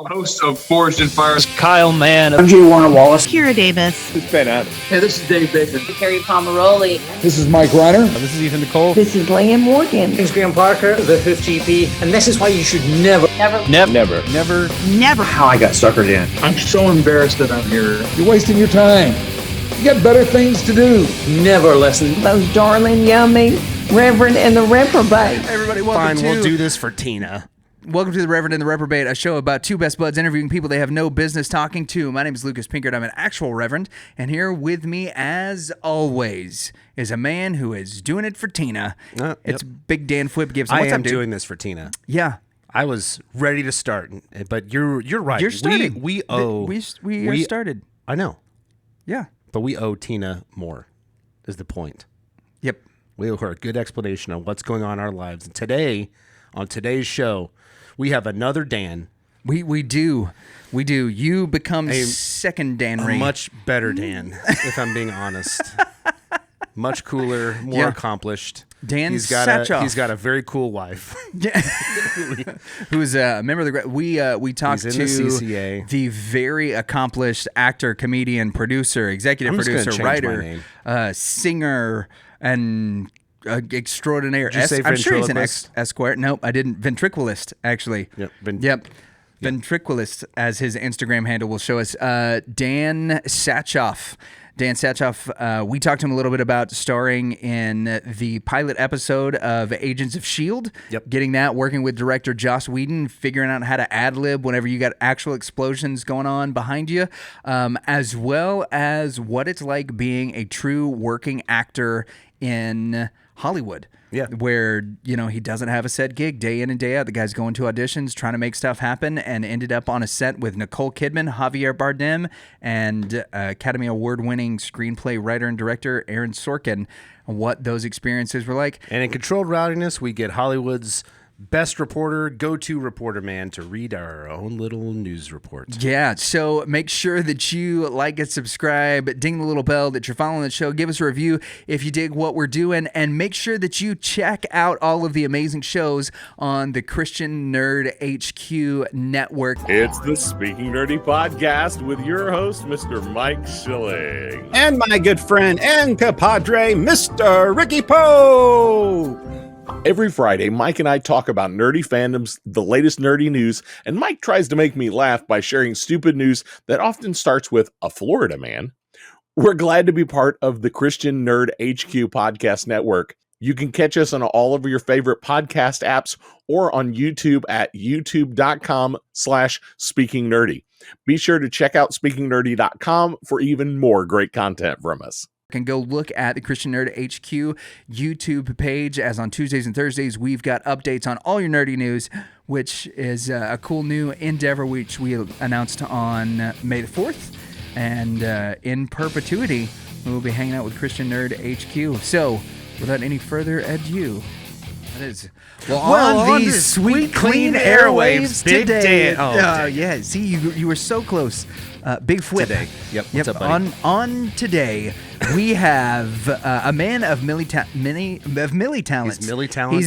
Host of Forged in Fire, Kyle Mann. I'm G. Warner Wallace. Kira Davis. It's Ben Adams. Hey, this is Dave Baker. Carrie Pomeroli. This is Mike Reiner. This is Ethan Nicole. This is Liam Morgan. This is Graham Parker, the Fifth GP, and this is why you should never. How I got suckered in. I'm so embarrassed that I'm here. You're wasting your time. You got better things to do. Never listen. Those darling, yummy Reverend and the Reprobate. Hey everybody, welcome We'll do this for Tina. Welcome to the Reverend and the Reprobate, a show about two best buds interviewing people they have no business talking to. My name is Lucas Pinkert. I'm an actual Reverend, and here with me, as always, is a man who is doing it for Tina. It's Big Dan Flip Gibson. What's I am up, dude? doing this for Tina. Yeah. I was ready to start, but you're right. You're starting. We owe. We started. I know, Yeah. but we owe Tina more. Is the point? Yep. We owe her a good explanation on what's going on in our lives. And today, on today's show, we have another Dan. We do. You become secondary. A much better Dan, if I'm being honest. Much cooler, more accomplished. Dan Sachoff. He's got a very cool wife. Who's a member of the... We talked He's to in the CCA. The very accomplished actor, comedian, producer, executive producer, writer, singer, and extraordinaire. Did you say I'm sure he's an ventriloquist? Esquire. Nope, I didn't. Ventriloquist, actually. Yep. Ventriloquist, as his Instagram handle will show us. Dan Sachoff. Dan Sachoff, we talked to him a little bit about starring in the pilot episode of Agents of S.H.I.E.L.D., getting that, working with director Joss Whedon, figuring out how to ad-lib whenever you got actual explosions going on behind you, as well as what it's like being a true working actor in Hollywood. Yeah. Where, he doesn't have a set gig day in and day out. The guy's going to auditions, trying to make stuff happen, and ended up on a set with Nicole Kidman, Javider Bardem, and Academy Award-winning screenplay writer and director Aaron Sorkin, what those experiences were like. And in Controlled Rowdiness, we get Hollywood's best reporter, go-to reporter man to read our own little news report. Yeah, so make sure that you like and subscribe, ding the little bell that you're following the show, give us a review if you dig what we're doing, and make sure that you check out all of the amazing shows on the Christian Nerd HQ network. It's the Speaking Nerdy podcast with your host, Mr. Mike Schilling. And my good friend and compadre, Mr. Ricky Poe. Every Friday, Mike and I talk about nerdy fandoms, the latest nerdy news, and Mike tries to make me laugh by sharing stupid news that often starts with a Florida man. We're glad to be part of the Christian Nerd HQ podcast network. You can catch us on all of your favorite podcast apps or on YouTube at youtube.com/speakingnerdy. Be sure to check out speakingnerdy.com for even more great content from us. And go look at the Christian Nerd HQ YouTube page, as on Tuesdays and Thursdays we've got updates on all your nerdy news, which is a cool new endeavor which we announced on May the 4th, and in perpetuity we will be hanging out with Christian Nerd HQ. So without any further ado, that is on these sweet clean airwaves Big today. Dan. Yeah, see, you were so close. Big Flip. Today. Yep. What's up, buddy? On today, we have a man of milli talents. He's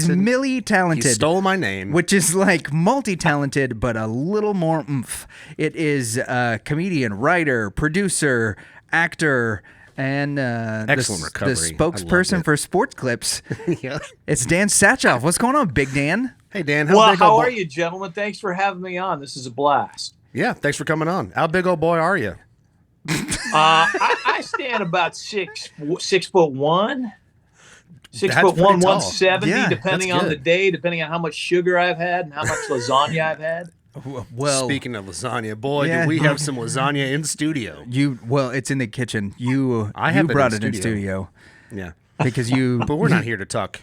milli talented. He stole my name. Which is like multi-talented, but a little more oomph. It is comedian, writer, producer, actor, and excellent recovery. The spokesperson for Sports Clips. Yeah. It's Dan Sachoff. What's going on, Big Dan? Hey, Dan. How are you, gentlemen? Thanks for having me on. This is a blast. Yeah, thanks for coming on. How big old boy are you? I stand about 6'1", 6'1", That's 170, yeah, depending on the day, depending on how much sugar I've had and how much lasagna I've had. Well, speaking of lasagna, boy, do we have some lasagna in studio. It's in the kitchen. You brought it in studio. Yeah. Because but we're not here to talk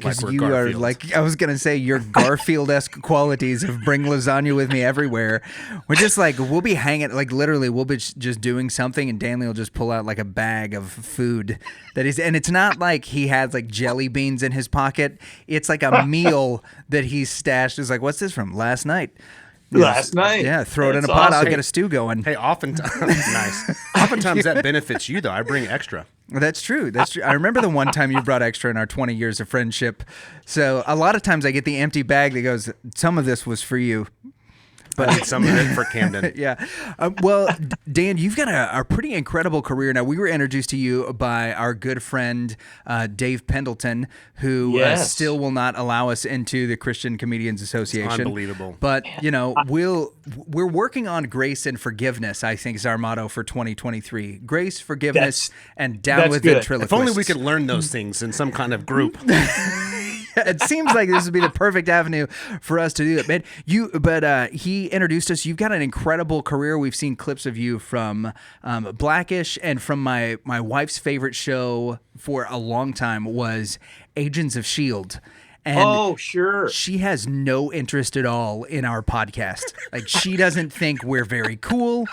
like we're Garfield. Are like, I was going to say, your Garfield-esque qualities of bring lasagna with me everywhere. We're just like, we'll be hanging, like literally we'll be just doing something and Danley will just pull out like a bag of food and it's not like he has like jelly beans in his pocket. It's like a meal that he's stashed. It's like, what's this from? Last night. Last night. Yeah, throw it in a pot. I'll get a stew going. Hey, oftentimes that benefits you, though. I bring extra. That's true. I remember the one time you brought extra in our 20 years of friendship. So a lot of times I get the empty bag that goes, some of this was for you. I need some of it for Camden. Yeah. Well, Dan, you've got a pretty incredible career. Now, we were introduced to you by our good friend, Dave Pendleton, who still will not allow us into the Christian Comedians Association. Unbelievable. But, we're working on grace and forgiveness, I think is our motto for 2023. Grace, forgiveness, and down with ventriloquists. If only we could learn those things in some kind of group. It seems like this would be the perfect avenue for us to do it, man. He introduced us. You've got an incredible career. We've seen clips of you from Blackish, and from my wife's favorite show for a long time was Agents of S.H.I.E.L.D. And sure. She has no interest at all in our podcast. Like, she doesn't think we're very cool.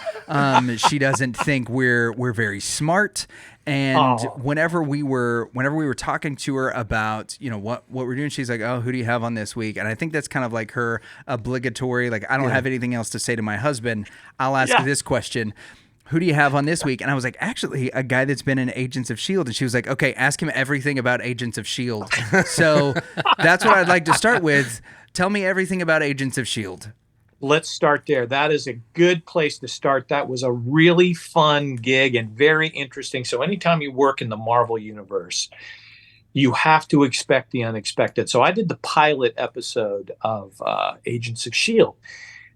She doesn't think we're very smart. And whenever we were talking to her about, what we're doing, she's like, "Oh, who do you have on this week?" And I think that's kind of like her obligatory, like, I don't have anything else to say to my husband. I'll ask this question. Who do you have on this week? And I was like, actually, a guy that's been in Agents of S.H.I.E.L.D. And she was like, okay, ask him everything about Agents of S.H.I.E.L.D. So that's what I'd like to start with. Tell me everything about Agents of S.H.I.E.L.D. Let's start there. That is a good place to start. That was a really fun gig and very interesting. So anytime you work in the Marvel universe, you have to expect the unexpected. So I did the pilot episode of Agents of S.H.I.E.L.D.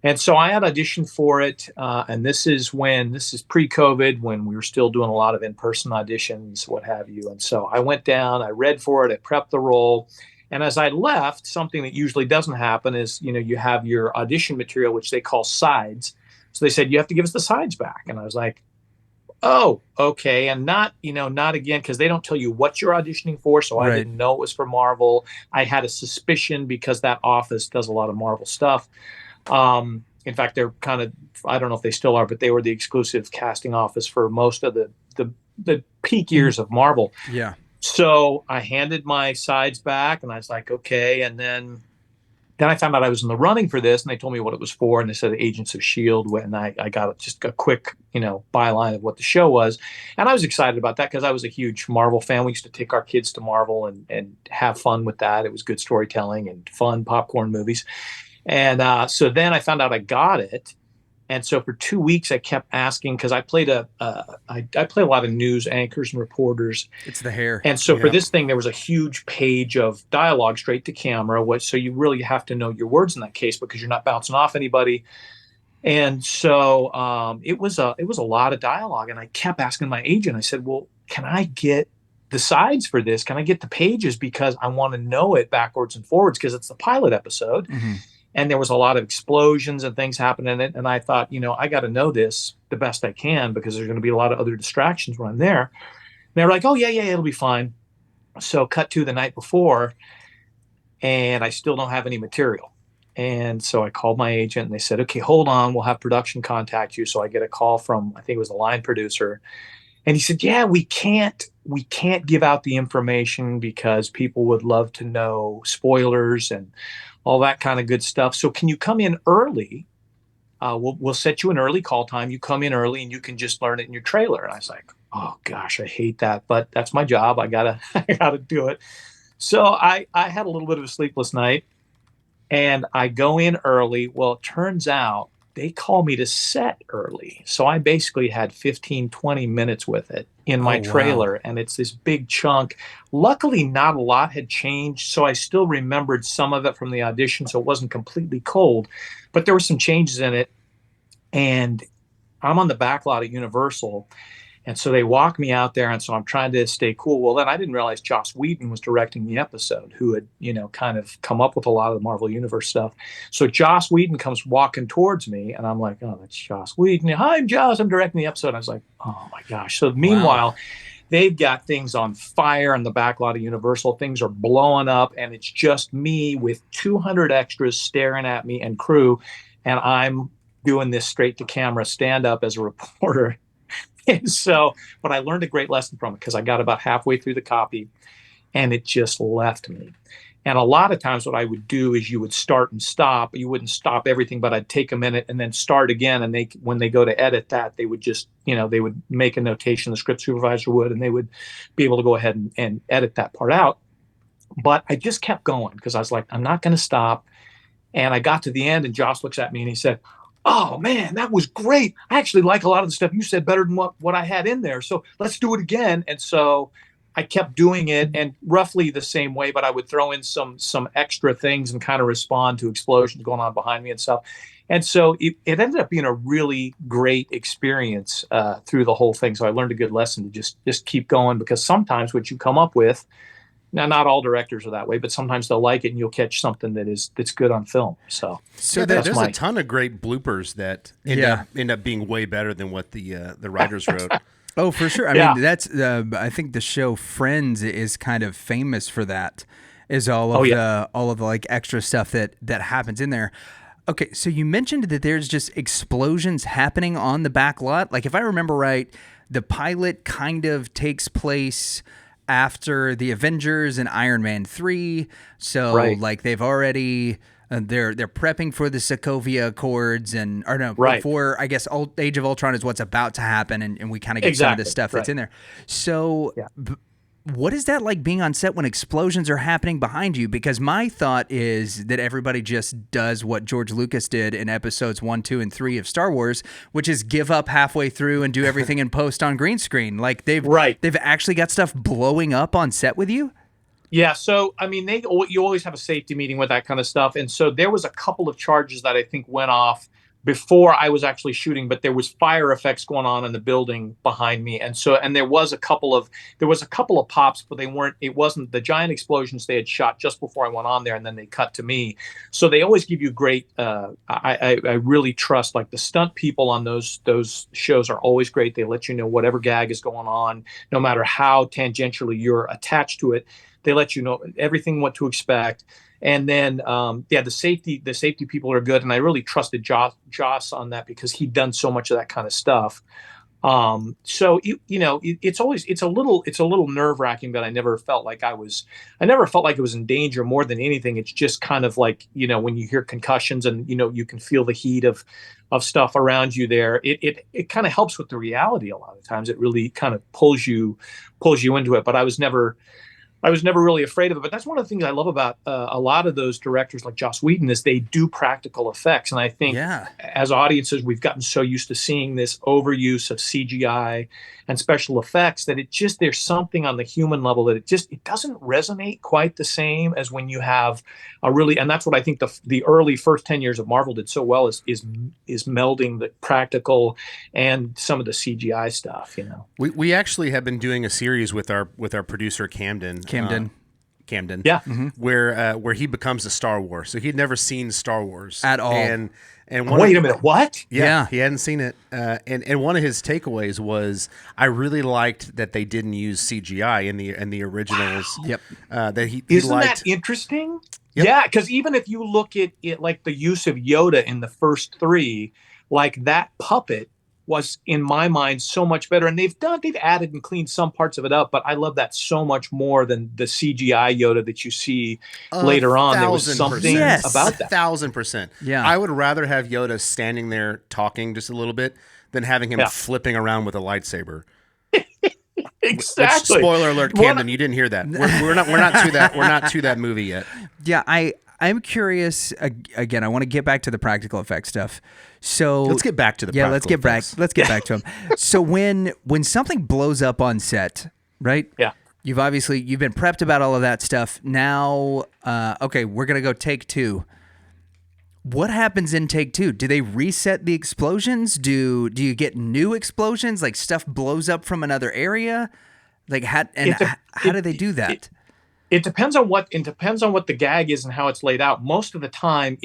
And so I had auditioned for it, and this is pre-COVID, when we were still doing a lot of in-person auditions, what have you. And so I went down, I read for it, I prepped the role. And as I left, something that usually doesn't happen is, you have your audition material, which they call sides. So they said, you have to give us the sides back. And I was like, oh, okay. And not again, because they don't tell you what you're auditioning for. So I didn't know it was for Marvel. I had a suspicion because that office does a lot of Marvel stuff. In fact, they're kind of, I don't know if they still are, but they were the exclusive casting office for most of the peak years of Marvel. Yeah. So I handed my sides back and I was like, okay. And then I found out I was in the running for this, and they told me what it was for. And they said Agents of S.H.I.E.L.D. And I got just a quick, byline of what the show was. And I was excited about that because I was a huge Marvel fan. We used to take our kids to Marvel and have fun with that. It was good storytelling and fun popcorn movies. And so then I found out I got it. And so for 2 weeks, I kept asking, because I played I play a lot of news anchors and reporters. It's the hair. And so for this thing, there was a huge page of dialogue straight to camera. So you really have to know your words in that case, because you're not bouncing off anybody. And so it was a lot of dialogue. And I kept asking my agent, I said, well, can I get the sides for this? Can I get the pages? Because I want to know it backwards and forwards, because it's the pilot episode. Mm-hmm. And there was a lot of explosions and things happening in it. And I thought, I got to know this the best I can, because there's going to be a lot of other distractions when I'm there. And they were like, oh, yeah, it'll be fine. So cut to the night before, and I still don't have any material. And so I called my agent, and they said, okay, hold on, we'll have production contact you. So I get a call from, I think it was the line producer. And he said, yeah, we can't give out the information because people would love to know spoilers and all that kind of good stuff. So can you come in early? We'll set you an early call time. You come in early and you can just learn it in your trailer. And I was like, oh gosh, I hate that, but that's my job. I gotta do it. So I had a little bit of a sleepless night, and I go in early. Well, it turns out they call me to set early. So I basically had 15, 20 minutes with it in my trailer. Wow. And it's this big chunk. Luckily, not a lot had changed. So I still remembered some of it from the audition. So it wasn't completely cold, but there were some changes in it. And I'm on the back lot at Universal. And so they walk me out there, and so I'm trying to stay cool. Well, then I didn't realize Joss Whedon was directing the episode, who had, kind of come up with a lot of the Marvel Universe stuff. So Joss Whedon comes walking towards me, and I'm like, oh, that's Joss Whedon. Hi, I'm Joss. I'm directing the episode. I was like, oh my gosh. So meanwhile, they've got things on fire in the back lot of Universal. Things are blowing up, and it's just me with 200 extras staring at me and crew, and I'm doing this straight to camera stand up as a reporter. And so, but I learned a great lesson from it, because I got about halfway through the copy and it just left me. And a lot of times what I would do is you would start and stop. You wouldn't stop everything, but I'd take a minute and then start again. And when they go to edit that, they would just, they would make a notation, the script supervisor would, and they would be able to go ahead and edit that part out. But I just kept going, because I was like, I'm not going to stop. And I got to the end, and Joss looks at me and he said, oh man, that was great. I actually like a lot of the stuff you said better than what I had in there. So let's do it again. And so I kept doing it, and roughly the same way, but I would throw in some extra things and kind of respond to explosions going on behind me and stuff. And so it ended up being a really great experience through the whole thing. So I learned a good lesson to just keep going, because sometimes what you come up with, now not all directors are that way, but sometimes they'll like it and you'll catch something that's good on film. So there's a ton of great bloopers that end up being way better than what the writers wrote. Oh, for sure. I mean, that's I think the show Friends is kind of famous for that. Is all of the like extra stuff that happens in there. Okay, so you mentioned that there's just explosions happening on the back lot. Like, if I remember right, the pilot kind of takes place after the Avengers and Iron Man 3. So like they've already they're prepping for the Sokovia Accords before, I guess, Age of Ultron is what's about to happen, and we kind of get some of the stuff that's in there. So what is that like being on set when explosions are happening behind you? Because my thought is that everybody just does what George Lucas did in episodes 1, 2, and 3 of Star Wars, which is give up halfway through and do everything in post on green screen. Like they've actually got stuff blowing up on set with you? Yeah, so I mean, you always have a safety meeting with that kind of stuff, and so there was a couple of charges that I think went off before I was actually shooting, but there was fire effects going on in the building behind me, and there was a couple of pops, but it wasn't the giant explosions they had shot just before I went on there, and then they cut to me. So they always give you great. I really trust, like, the stunt people on those shows are always great. They let you know whatever gag is going on, no matter how tangentially you're attached to it. They let you know everything, what to expect. And then, the safety people are good. And I really trusted Joss on that, because he'd done so much of that kind of stuff. So it's a little nerve wracking, but I never felt like it was in danger more than anything. It's just kind of like, when you hear concussions and, you can feel the heat of stuff around you there. It kind of helps with the reality. A lot of times it really kind of pulls you into it, but I was never really afraid of it. But that's one of the things I love about a lot of those directors like Joss Whedon, is they do practical effects. And I think as audiences, we've gotten so used to seeing this overuse of CGI and special effects that there's something on the human level that it doesn't resonate quite the same as when you have and that's what I think the early first 10 years of Marvel did so well is melding the practical and some of the CGI stuff, We actually have been doing a series with our producer Camden. Yeah. Where he becomes a Star Wars. So he'd never seen Star Wars at all. And wait a minute, what? Yeah, he hadn't seen it. And one of his takeaways was, I really liked that they didn't use CGI in the originals. Yep. That he Isn't liked. that interesting? Yep. Yeah, because even if you look at it, like the use of Yoda in the first 3, like that puppet was, in my mind, so much better. And they've added and cleaned some parts of it up, but I love that so much more than the CGI Yoda that you see later on. There was something about that. 1,000%. Yeah. I would rather have Yoda standing there talking just a little bit than having him flipping around with a lightsaber. Exactly. Which, spoiler alert, Camden, you didn't hear that. We're not to that movie yet. Yeah, I'm curious. Again, I want to get back to the practical effects stuff. So let's get back to the let's get back to them. So when something blows up on set, right? Yeah. You've been prepped about all of that stuff. Now, okay, we're gonna go take 2. What happens in take 2? Do they reset the explosions? Do you get new explosions? Like stuff blows up from another area? Like how do they do that? It depends on what the gag is and how it's laid out. Most of the time,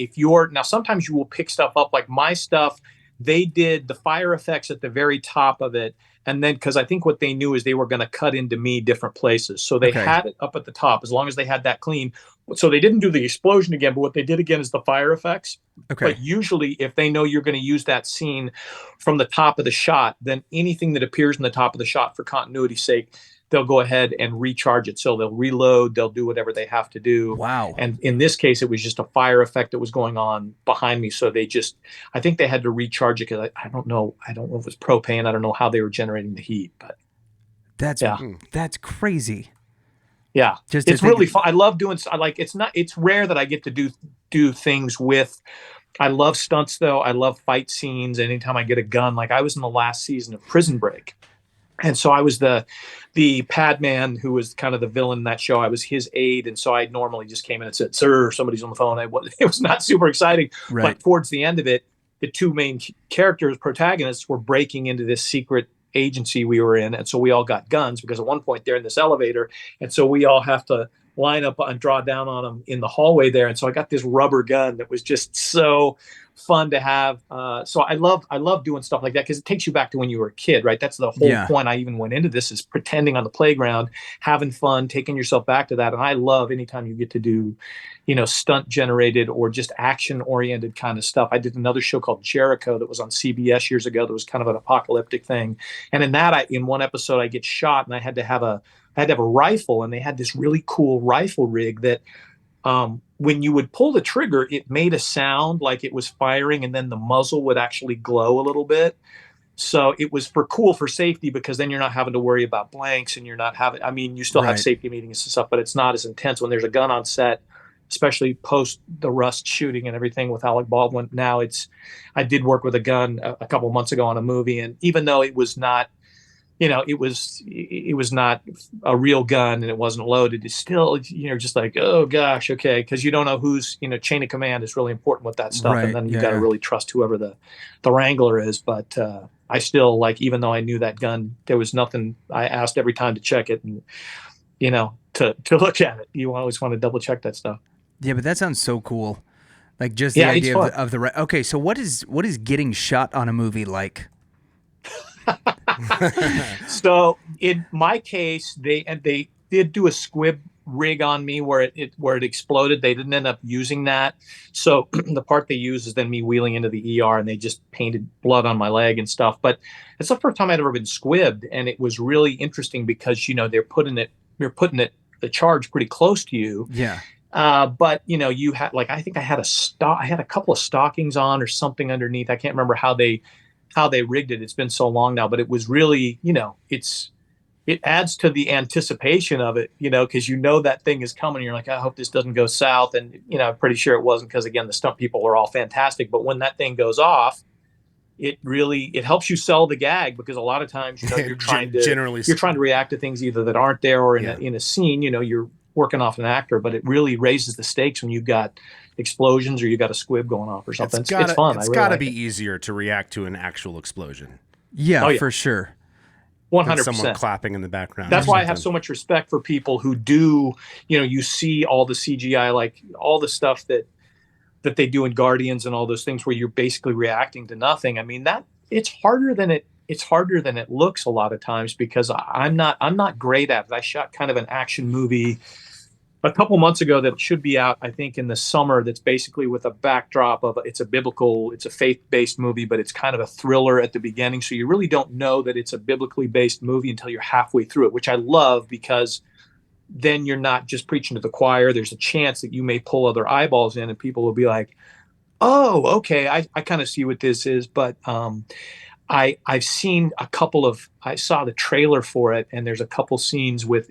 sometimes you will pick stuff up, like my stuff. They did the fire effects at the very top of it. And then, because I think what they knew is they were going to cut into me different places. So they had it up at the top, as long as they had that clean. So they didn't do the explosion again, but what they did again is the fire effects. Okay. But usually if they know you're going to use that scene from the top of the shot, then anything that appears in the top of the shot for continuity's sake, they'll go ahead and recharge it. So they'll reload, they'll do whatever they have to do. Wow. And in this case, it was just a fire effect that was going on behind me. So I think they had to recharge it, because I don't know if it was propane. I don't know how they were generating the heat, but that's crazy. Yeah. It's really fun. I love doing, it's rare that I get to do things with I love stunts, though. I love fight scenes. Anytime I get a gun, like I was in the last season of Prison Break. And so I was the pad man who was kind of the villain in that show. I was his aide. And so I normally just came in and said, "Sir, somebody's on the phone." It was not super exciting. Right. But towards the end of it, the two main characters, protagonists, were breaking into this secret agency we were in. And so we all got guns because at one point they're in this elevator. And so we all have to line up and draw down on them in the hallway there. And so I got this rubber gun that was just so fun to have. So I love doing stuff like that because it takes you back to when you were a kid, right? That's the whole point I even went into this, is pretending on the playground, having fun, taking yourself back to that. And I love anytime you get to do, stunt generated or just action oriented kind of stuff. I did another show called Jericho that was on CBS years ago. That was kind of an apocalyptic thing. And in that, in one episode, I get shot and I had to have a rifle, and they had this really cool rifle rig that when you would pull the trigger, it made a sound like it was firing, and then the muzzle would actually glow a little bit. So it was for safety, because then you're not having to worry about blanks, and you're not having, you still have safety meetings and stuff, but it's not as intense when there's a gun on set, especially post the Rust shooting and everything with Alec Baldwin. Now I did work with a gun a couple of months ago on a movie, and even though it was not, it was not a real gun and it wasn't loaded, it's still, just like, oh gosh, okay, because you don't know who's, chain of command is really important with that stuff, and then you got to really trust whoever the wrangler is. But I still, like, even though I knew that gun, there was nothing. I asked every time to check it, and to look at it. You always want to double check that stuff. Yeah, but that sounds so cool. Like, just the idea of the okay. So what is getting shot on a movie like? So in my case, they did do a squib rig on me where it exploded. They didn't end up using that. So the part they used is then me wheeling into the ER, and they just painted blood on my leg and stuff. But it's the first time I'd ever been squibbed, and it was really interesting because they're putting the charge pretty close to you. Yeah. But you had, like, I think I had a couple of stockings on or something underneath. I can't remember how they rigged it. It's been so long now, but it was really, it adds to the anticipation of it, because that thing is coming. You're like, I hope this doesn't go south. And, I'm pretty sure it wasn't, because again, the stunt people are all fantastic. But when that thing goes off, it helps you sell the gag, because a lot of times, you're trying to react to things either that aren't there, or in a scene, you're working off an actor, but it really raises the stakes when you've got explosions or you got a squib going off or something. It's fun. It's got to be easier to react to an actual explosion. Yeah, for sure. 100%. Someone clapping in the background. That's why I have so much respect for people who do, you see all the CGI, like all the stuff that they do in Guardians and all those things where you're basically reacting to nothing. I mean, that it's harder than it looks a lot of times, because I'm not great at it. I shot kind of an action movie a couple months ago that should be out, I think, in the summer. That's basically with a backdrop of it's a faith-based movie, but it's kind of a thriller at the beginning. So you really don't know that it's a biblically based movie until you're halfway through it, which I love, because then you're not just preaching to the choir. There's a chance that you may pull other eyeballs in, and people will be like, oh, okay, I kind of see what this is. But I've seen I saw the trailer for it, and there's a couple scenes with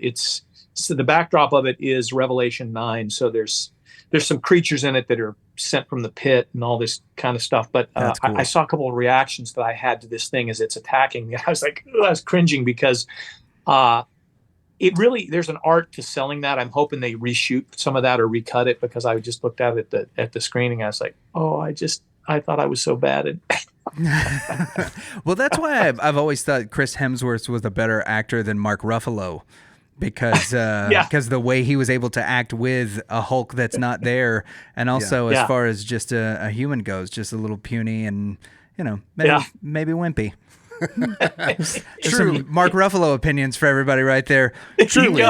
so the backdrop of it is Revelation 9. So there's some creatures in it that are sent from the pit and all this kind of stuff. But cool. I saw a couple of reactions that I had to this thing as it's attacking me. I was like, I was cringing, because there's an art to selling that. I'm hoping they reshoot some of that or recut it, because I just looked at it at the screening. I was like, oh, I thought I was so bad at Well, that's why I've always thought Chris Hemsworth was a better actor than Mark Ruffalo, because the way he was able to act with a Hulk that's not there, and also as far as just a human goes, just a little puny and maybe wimpy. True. Mark Ruffalo opinions for everybody right there. Truly.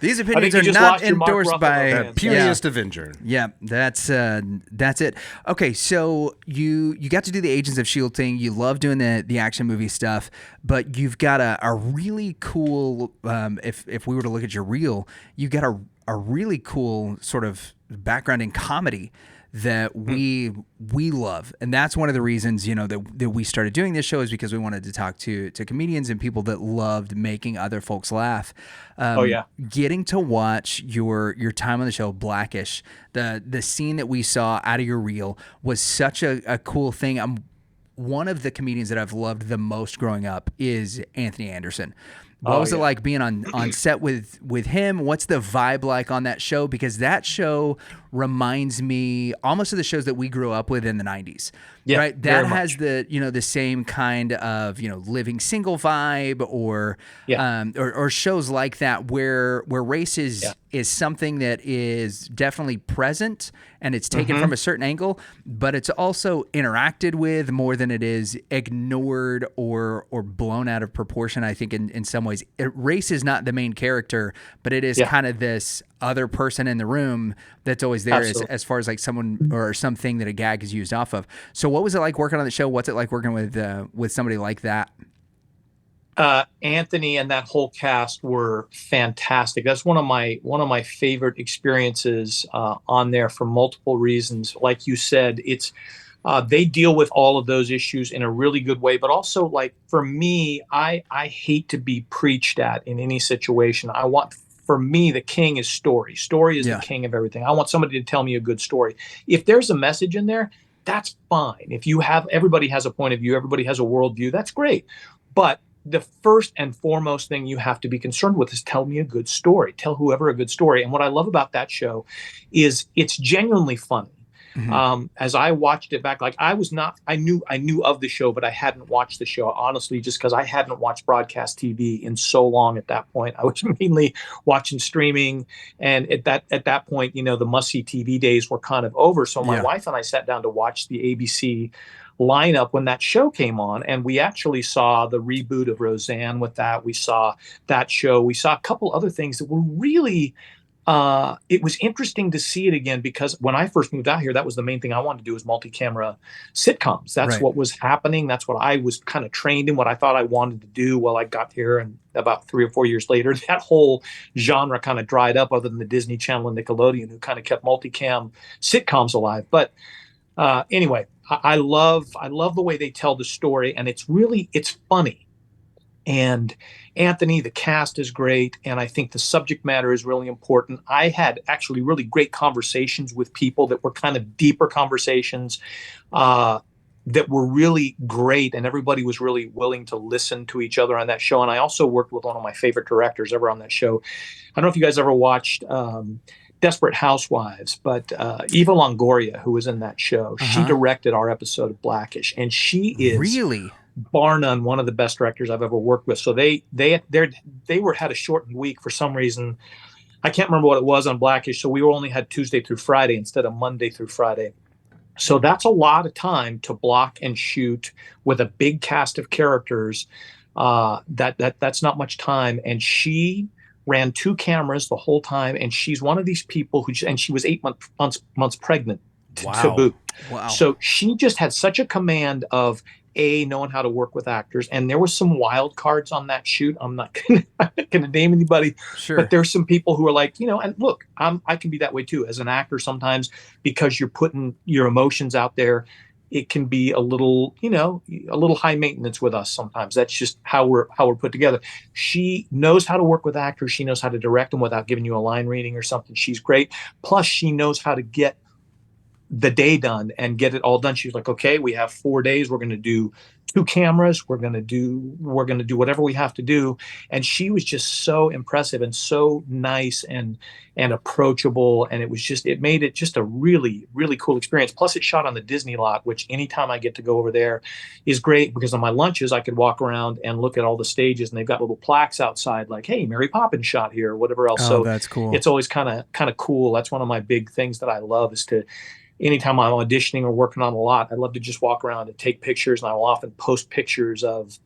These opinions are not endorsed by the puniest Avenger. Yeah, that's it. Okay, so you got to do the Agents of S.H.I.E.L.D. thing. You love doing the action movie stuff, but you've got a really cool, if we were to look at your reel, you've got a really cool sort of background in comedy that we love. And that's one of the reasons, that we started doing this show, is because we wanted to talk to comedians and people that loved making other folks laugh. Getting to watch your time on the show, Blackish, the scene that we saw out of your reel was such a cool thing. One of the comedians that I've loved the most growing up is Anthony Anderson. What was it like being on set with him? What's the vibe like on that show? Because that show reminds me almost of the shows that we grew up with in the 90s. Yeah, right? That has the same kind of, Living Single vibe or shows like that where race is something that is definitely present and it's taken from a certain angle, but it's also interacted with more than it is ignored or blown out of proportion. I think in some ways, race is not the main character, but it is kind of this other person in the room that's always there as far as like someone or something that a gag is used off of. So what was it like working on the show? What's it like working with somebody like that? Anthony and that whole cast were fantastic. That's one of my favorite experiences on there for multiple reasons. Like you said, it's they deal with all of those issues in a really good way, but also, like, for me, I hate to be preached at in any situation. For me, the king is story. Story is the king of everything. I want somebody to tell me a good story. If there's a message in there, that's fine. If everybody has a point of view, everybody has a worldview, that's great. But the first and foremost thing you have to be concerned with is tell me a good story. Tell whoever a good story. And what I love about that show is it's genuinely funny. As I watched it back, like I knew of the show, but I hadn't watched the show, honestly, just because I hadn't watched broadcast TV in so long at that point. I was mainly watching streaming. And at that point, the must-see TV days were kind of over. So my wife and I sat down to watch the ABC lineup when that show came on. And we actually saw the reboot of Roseanne with that. We saw that show. We saw a couple other things that were really... it was interesting to see it again, because when I first moved out here, that was the main thing I wanted to do, was multi-camera sitcoms. That's what was happening. That's what I was kind of trained in, what I thought I wanted to do while I got here. And about 3 or 4 years later, that whole genre kind of dried up, other than the Disney Channel and Nickelodeon, who kind of kept multi-cam sitcoms alive. But anyway, I love the way they tell the story, and it's funny. And Anthony, the cast is great, and I think the subject matter is really important. I had actually really great conversations with people that were kind of deeper conversations that were really great, and everybody was really willing to listen to each other on that show. And I also worked with one of my favorite directors ever on that show. I don't know if you guys ever watched Desperate Housewives, but Eva Longoria, who was in that show, she directed our episode of Blackish, and she is really, bar none, one of the best directors I've ever worked with. So they had a shortened week for some reason. I can't remember what it was on Blackish. So we only had Tuesday through Friday instead of Monday through Friday. So that's a lot of time to block and shoot with a big cast of characters. That's not much time. And she ran 2 cameras the whole time. And she's one of these people and she was 8 months pregnant to boot. Wow. So she just had such a command of knowing how to work with actors. And there was some wild cards on that shoot. I'm not gonna name anybody, but there's some people who are like, and look, I can be that way too as an actor sometimes, because you're putting your emotions out there. It can be a little high maintenance with us sometimes. That's just how we're put together. She knows how to work with actors. She knows how to direct them without giving you a line reading or something. She's great. Plus, she knows how to get the day done and get it all done. She's like, okay, we have 4 days. We're going to do 2 cameras. We're going to do whatever we have to do. And she was just so impressive and so nice and approachable. And it made it just a really, really cool experience. Plus, it shot on the Disney lot, which anytime I get to go over there is great, because on my lunches, I could walk around and look at all the stages, and they've got little plaques outside like, hey, Mary Poppins shot here, or whatever else. So that's cool. It's always kind of cool. That's one of my big things that I love, is to, anytime I'm auditioning or working on a lot, I love to just walk around and take pictures, and I will often post pictures of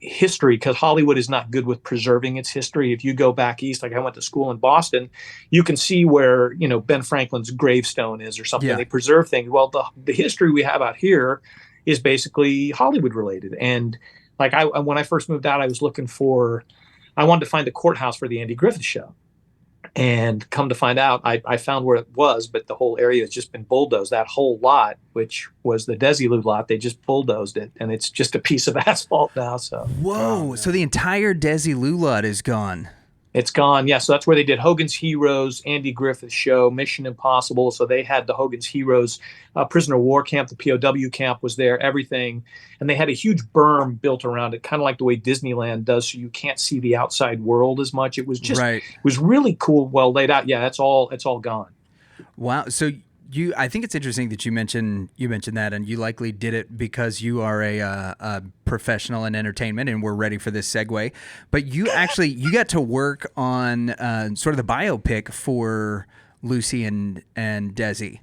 history, because Hollywood is not good with preserving its history. If you go back east, like I went to school in Boston, you can see where, Ben Franklin's gravestone is or something. Yeah. They preserve things. Well, the history we have out here is basically Hollywood related. And like when I first moved out, I wanted to find a courthouse for the Andy Griffith Show. And come to find out, I found where it was, but the whole area has just been bulldozed. That whole lot, which was the Desilu lot, they just bulldozed it, and it's just a piece of asphalt now. So whoa! So the entire Desilu lot is gone. It's gone. Yeah, so that's where they did Hogan's Heroes, Andy Griffith's show, Mission Impossible. So they had the Hogan's Heroes prisoner of war camp, the POW camp was there, everything. And they had a huge berm built around it, kind of like the way Disneyland does, so you can't see the outside world as much. It was just, It was really cool, well laid out. Yeah, it's all gone. Wow. So I think it's interesting that you mentioned that, and you likely did it because you are a professional in entertainment, and we're ready for this segue. But you got to work on sort of the biopic for Lucy and Desi.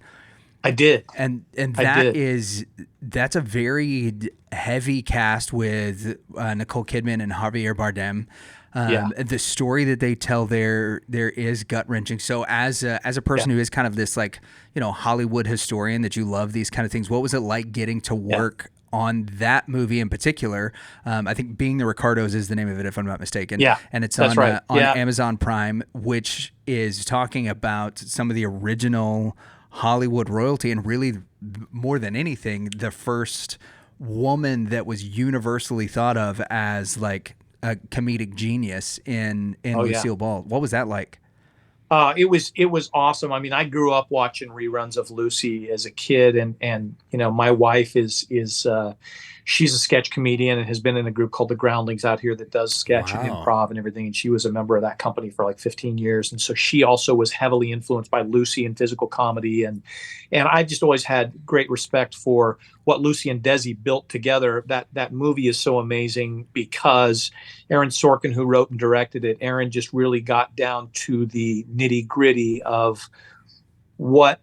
I did, and that's a very heavy cast with Nicole Kidman and Javider Bardem. The story that they tell there is gut wrenching. So as a person who is kind of this, like, Hollywood historian, that you love these kind of things, what was it like getting to work on that movie in particular? I think Being the Ricardos is the name of it, if I'm not mistaken. Yeah, and it's on Amazon Prime, which is talking about some of the original Hollywood royalty, and really, more than anything, the first woman that was universally thought of as like a comedic genius in Lucille Ball. What was that like? It was awesome. I mean, I grew up watching reruns of Lucy as a kid, and my wife is she's a sketch comedian and has been in a group called the Groundlings out here that does sketch and improv and everything. And she was a member of that company for like 15 years. And so she also was heavily influenced by Lucy and physical comedy. And I just always had great respect for what Lucy and Desi built together. That movie is so amazing because Aaron Sorkin, who wrote and directed it, Aaron just really got down to the nitty gritty of what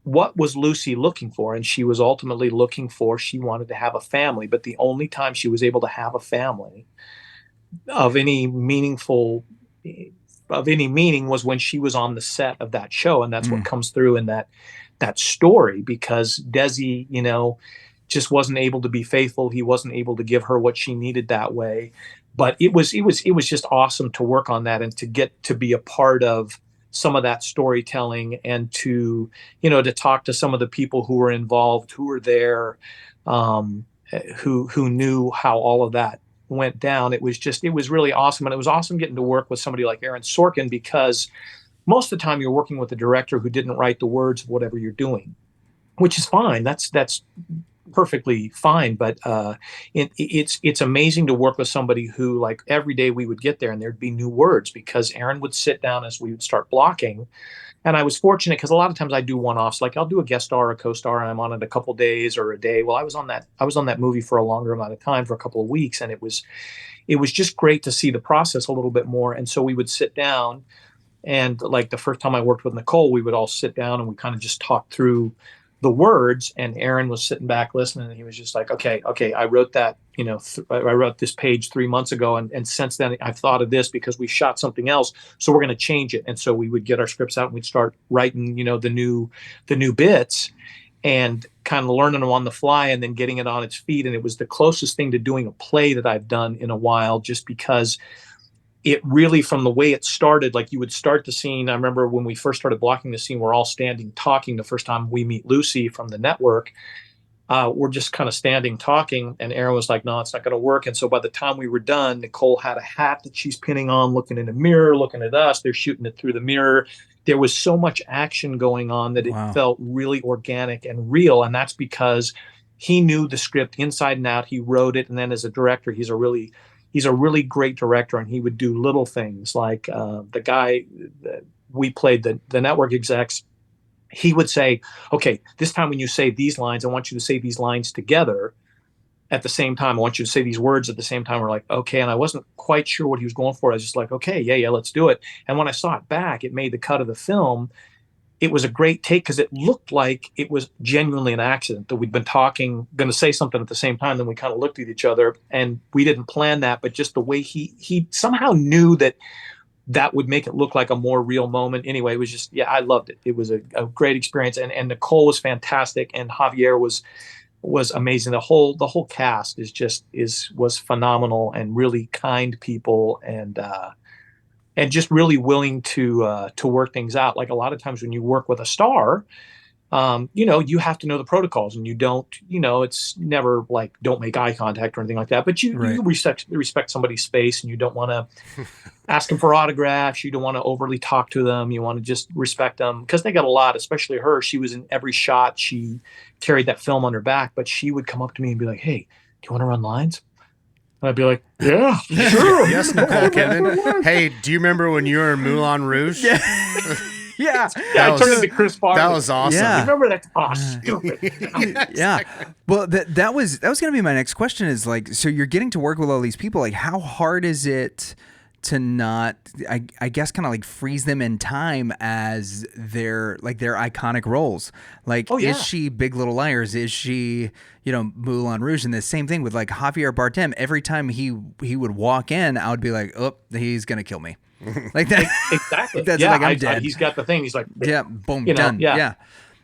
was Lucy looking for. And she was ultimately she wanted to have a family, but the only time she was able to have a family of any meaning was when she was on the set of that show. And that's what comes through in that story, because Desi, just wasn't able to be faithful. He wasn't able to give her what she needed that way. But it was just awesome to work on that and to get to be a part of some of that storytelling, and to talk to some of the people who were involved, who were there, who knew how all of that went down. It was really awesome. And it was awesome getting to work with somebody like Aaron Sorkin, because most of the time you're working with a director who didn't write the words of whatever you're doing, which is fine. That's perfectly fine. But it's amazing to work with somebody who, like, every day we would get there and there'd be new words, because Aaron would sit down as we would start blocking. And I was fortunate because a lot of times I do one-offs, like I'll do a guest star or a co-star and I'm on it a couple days or a day. Well, I was on that movie for a longer amount of time, for a couple of weeks. And it was just great to see the process a little bit more. And so we would sit down, and like the first time I worked with Nicole, we would all sit down and we kind of just talk through the words, and Aaron was sitting back listening, and he was just like, okay, I wrote that, I wrote this page 3 months ago, and since then I've thought of this because we shot something else, so we're going to change it. And so we would get our scripts out and we'd start writing, the new bits, and kind of learning them on the fly and then getting it on its feet. And it was the closest thing to doing a play that I've done in a while, just because it really, from the way it started, like you would start the scene. I remember when we first started blocking the scene, we're all standing talking the first time we meet Lucy from the network. We're just kind of standing talking, and Aaron was like, no, it's not going to work. And so by the time we were done, Nicole had a hat that she's pinning on, looking in a mirror, looking at us. They're shooting it through the mirror. There was so much action going on that it felt really organic and real. And that's because he knew the script inside and out. He wrote it. And then as a director, he's a really great director, and he would do little things like the guy that we played, the network execs. He would say, okay, this time when you say these lines, I want you to say these lines together at the same time. I want you to say these words at the same time. We're like, okay. And I wasn't quite sure what he was going for. I was just like, okay, yeah, let's do it. And when I saw it back, it made the cut of the film. It was a great take because it looked like it was genuinely an accident, that we'd been going to say something at the same time. Then we kind of looked at each other, and we didn't plan that, but just the way he somehow knew that would make it look like a more real moment. Anyway, it was just, I loved it. It was a great experience. And Nicole was fantastic. And Javier was amazing. The whole cast was phenomenal, and really kind people. And and just really willing to work things out. Like a lot of times when you work with a star, you have to know the protocols, and you don't, it's never like don't make eye contact or anything like that. But you respect somebody's space, and you don't want to ask them for autographs. You don't want to overly talk to them. You want to just respect them because they got a lot, especially her. She was in every shot. She carried that film on her back, but she would come up to me and be like, "Hey, do you want to run lines?" And I'd be like, "Yeah, sure." Yes, Nicole Kidman. Hey, do you remember when you were in Moulin Rouge? Yeah. I turned into Chris Farley. That was awesome. Yeah. Remember that? Oh, stupid. Yeah. Well, that was going to be my next question is like, so you're getting to work with all these people. Like, how hard is it to not, I guess, kind of like freeze them in time as their iconic roles? Like, is she Big Little Liars? Is she, Moulin Rouge? And the same thing with like Javider Bardem. Every time he would walk in, I would be like, oh, he's going to kill me. Like that. Exactly. That's like, I'm dead. He's got the thing. He's like, boom, done. Yeah.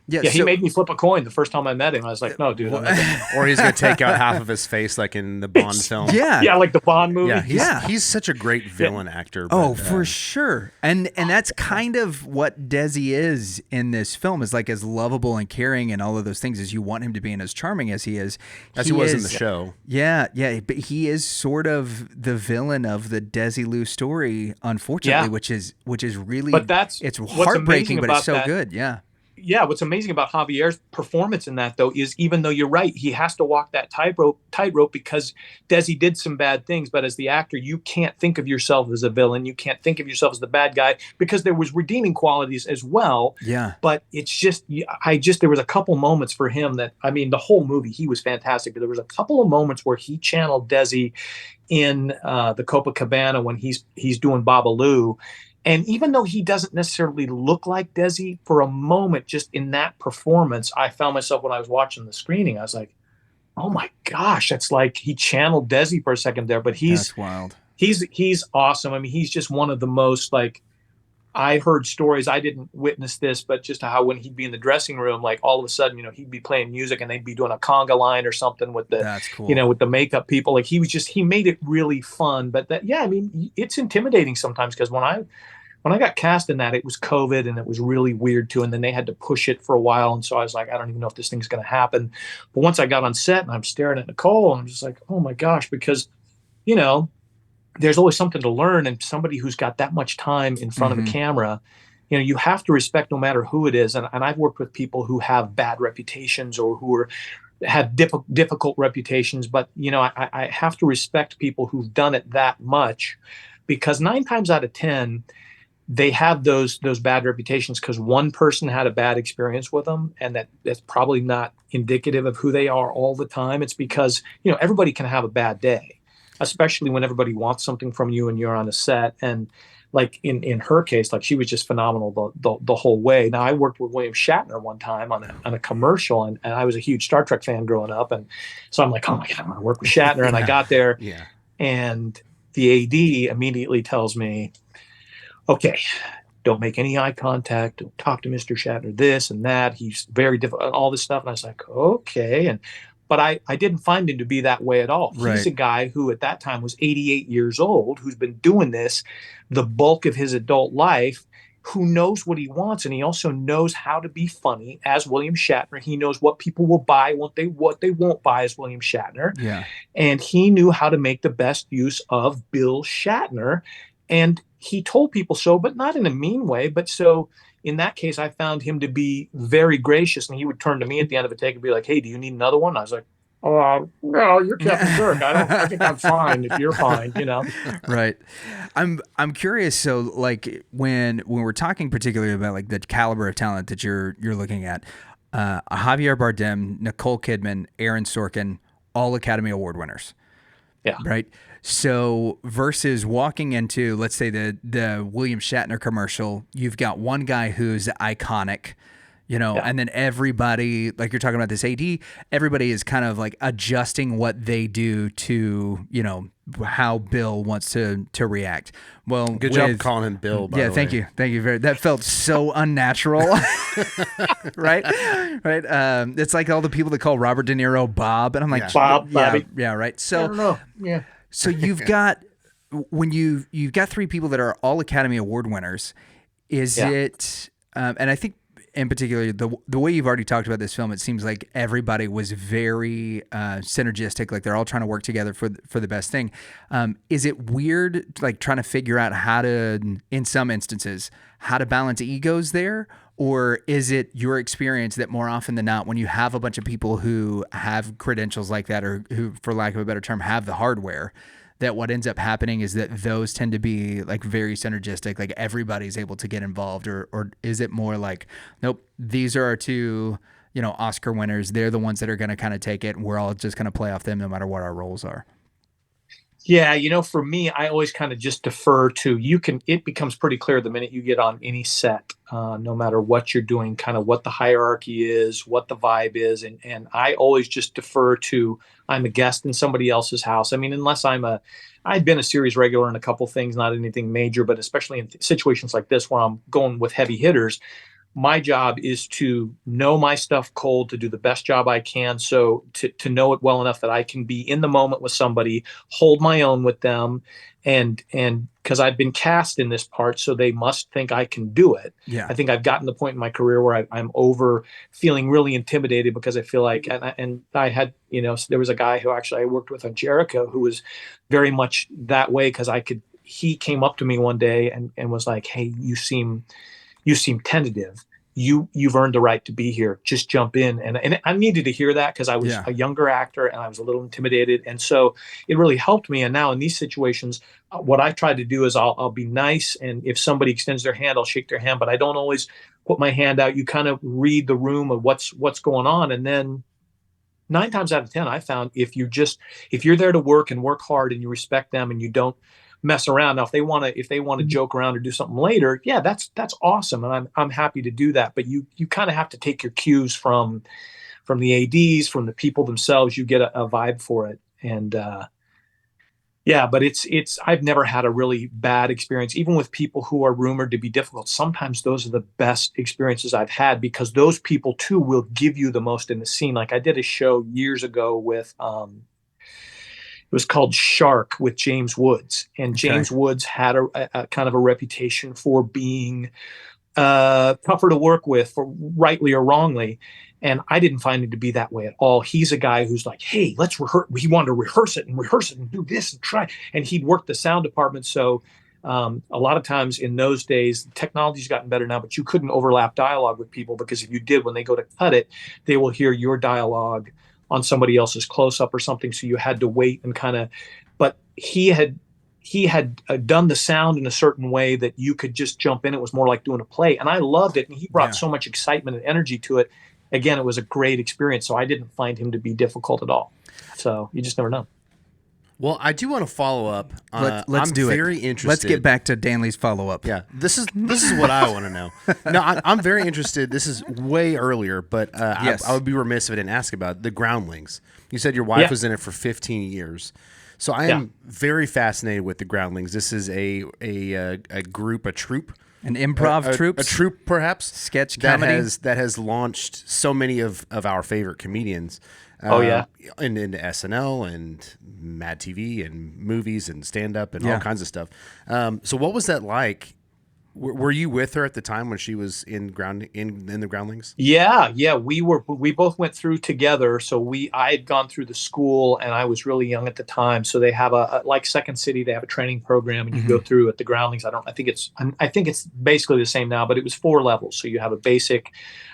He made me flip a coin the first time I met him. I was like, no, dude. Or he's going to take out half of his face like in the Bond film. Yeah, like the Bond movie. He's such a great villain actor. But, for sure. And that's kind of what Desi is in this film, is like as lovable and caring and all of those things as you want him to be and as charming as he is. As he was in the show. Yeah, but he is sort of the villain of the Desilu story, unfortunately, which is really, it's heartbreaking, but it's so good. Yeah. Yeah, what's amazing about Javier's performance in that, though, is even though you're right, he has to walk that tightrope because Desi did some bad things. But as the actor, you can't think of yourself as a villain. You can't think of yourself as the bad guy because there was redeeming qualities as well. Yeah. But it's just, there was a couple moments for him that, I mean, the whole movie, he was fantastic. But there was a couple of moments where he channeled Desi in the Copacabana when he's doing Babalu. And even though he doesn't necessarily look like Desi, for a moment, just in that performance, I found myself when I was watching the screening, I was like, oh my gosh, that's like he channeled Desi for a second there. But that's wild. He's awesome. I mean, he's just one of the most, like, I heard stories, I didn't witness this, but just how when he'd be in the dressing room, like all of a sudden, he'd be playing music and they'd be doing a conga line or something with the, that's cool. With the makeup people. Like he made it really fun. But it's intimidating sometimes because when I got cast in that, it was COVID and it was really weird too. And then they had to push it for a while. And so I was like, I don't even know if this thing's going to happen. But once I got on set and I'm staring at Nicole, and I'm just like, oh my gosh, because, there's always something to learn. And somebody who's got that much time in front of the camera, you have to respect no matter who it is. And I've worked with people who have bad reputations or who have difficult reputations. But, I have to respect people who've done it that much, because 9 times out of 10, they have those bad reputations because one person had a bad experience with them, and that's probably not indicative of who they are all the time. It's because, everybody can have a bad day, especially when everybody wants something from you and you're on a set. And like in her case, like she was just phenomenal the whole way. Now, I worked with William Shatner one time on a commercial, and I was a huge Star Trek fan growing up. And so I'm like, oh my God, I want to work with Shatner. And I got there and the AD immediately tells me, okay, don't make any eye contact. Don't talk to Mr. Shatner, this and that. He's very difficult, all this stuff. And I was like, okay. But I didn't find him to be that way at all. Right. He's a guy who at that time was 88 years old, who's been doing this the bulk of his adult life, who knows what he wants. And he also knows how to be funny as William Shatner. He knows what people will buy, what they won't buy as William Shatner. Yeah. And he knew how to make the best use of Bill Shatner. And he told people so, but not in a mean way. But so in that case, I found him to be very gracious. And he would turn to me at the end of a take and be like, hey, do you need another one? I was like, oh, no, you're Captain Kirk. I think I'm fine if you're fine, Right. I'm curious. So like when we're talking particularly about like the caliber of talent that you're looking at, Javier Bardem, Nicole Kidman, Aaron Sorkin, all Academy Award winners. Yeah. Right. So versus walking into, let's say the William Shatner commercial, you've got one guy who's iconic, and then everybody, like you're talking about this AD, everybody is kind of like adjusting what they do to, how Bill wants to react. Well, good job calling him Bill. By the way. Thank you. That felt so unnatural. Right. It's like all the people that call Robert De Niro Bob, and I'm like, Bob, Bobby. Yeah. Right. So I don't know. Yeah. So you've got when you've got three people that are all Academy Award winners, is it? And I think in particular the way you've already talked about this film, it seems like everybody was very synergistic. Like they're all trying to work together for the best thing. Is it weird, like trying to figure out how to, in some instances, how to balance egos there? Or is it your experience that more often than not, when you have a bunch of people who have credentials like that, or who, for lack of a better term, have the hardware, that what ends up happening is that those tend to be like very synergistic, like everybody's able to get involved? Or is it more like, nope, these are our two, Oscar winners. They're the ones that are going to kind of take it, and we're all just going to play off them no matter what our roles are? Yeah, for me, I always kind of just defer to it becomes pretty clear the minute you get on any set, no matter what you're doing, kind of what the hierarchy is, what the vibe is. And I always just defer to, I'm a guest in somebody else's house. I mean, unless I'd been a series regular in a couple things, not anything major, but especially in situations like this where I'm going with heavy hitters, my job is to know my stuff cold, to do the best job I can. So to know it well enough that I can be in the moment with somebody, hold my own with them. And because I've been cast in this part, so they must think I can do it. Yeah. I think I've gotten to the point in my career where I'm over feeling really intimidated, because I feel like, and I had, there was a guy who actually I worked with on Jericho who was very much that way, because he came up to me one day and was like, "Hey, you seem tentative. You've earned the right to be here. Just jump in." And I needed to hear that, because I was a younger actor and I was a little intimidated. And so it really helped me. And now in these situations, what I try to do is I'll be nice. And if somebody extends their hand, I'll shake their hand, but I don't always put my hand out. You kind of read the room of what's going on. And then 9 times out of 10, I found if you're there to work and work hard and you respect them and you don't mess around. Now, if they want to joke around or do something later, yeah, that's awesome, and I'm happy to do that. But you kind of have to take your cues from the ADs, from the people themselves. You get a vibe for it, and but it's I've never had a really bad experience, even with people who are rumored to be difficult. Sometimes those are the best experiences I've had, because those people too will give you the most in the scene. Like I did a show years ago with it was called Shark with James Woods. And James Woods had a kind of a reputation for being tougher to work with, for rightly or wrongly. And I didn't find him to be that way at all. He's a guy who's like, "Hey, let's rehearse." He wanted to rehearse it and do this and try. And he'd work the sound department. So a lot of times in those days, technology's gotten better now, but you couldn't overlap dialogue with people, because if you did, when they go to cut it, they will hear your dialogue on somebody else's close-up or something. So you had to wait and but he had done the sound in a certain way that you could just jump in. It was more like doing a play, and I loved it. And he brought so much excitement and energy to it. Again, it was a great experience. So I didn't find him to be difficult at all. So you just never know. Well, I do want to follow up. Let's do it. I'm very interested. Let's get back to Danley's follow-up. Yeah, this is what I want to know. No, I'm very interested. This is way earlier, but I would be remiss if I didn't ask about the Groundlings. You said your wife was in it for 15 years. So I am very fascinated with the Groundlings. This is a group, a troupe. An improv troupe? A troupe, perhaps. Sketch comedy. That has launched so many of our favorite comedians. Into SNL and Mad TV and movies and stand-up and all kinds of stuff. So what was that like? Were you with her at the time when she was in the Groundlings? Yeah, we both went through together. So I had gone through the school, and I was really young at the time. So they have like Second City, they have a training program, and you go through at the Groundlings. I think it's basically the same now, but it was 4 levels. So you have a basic,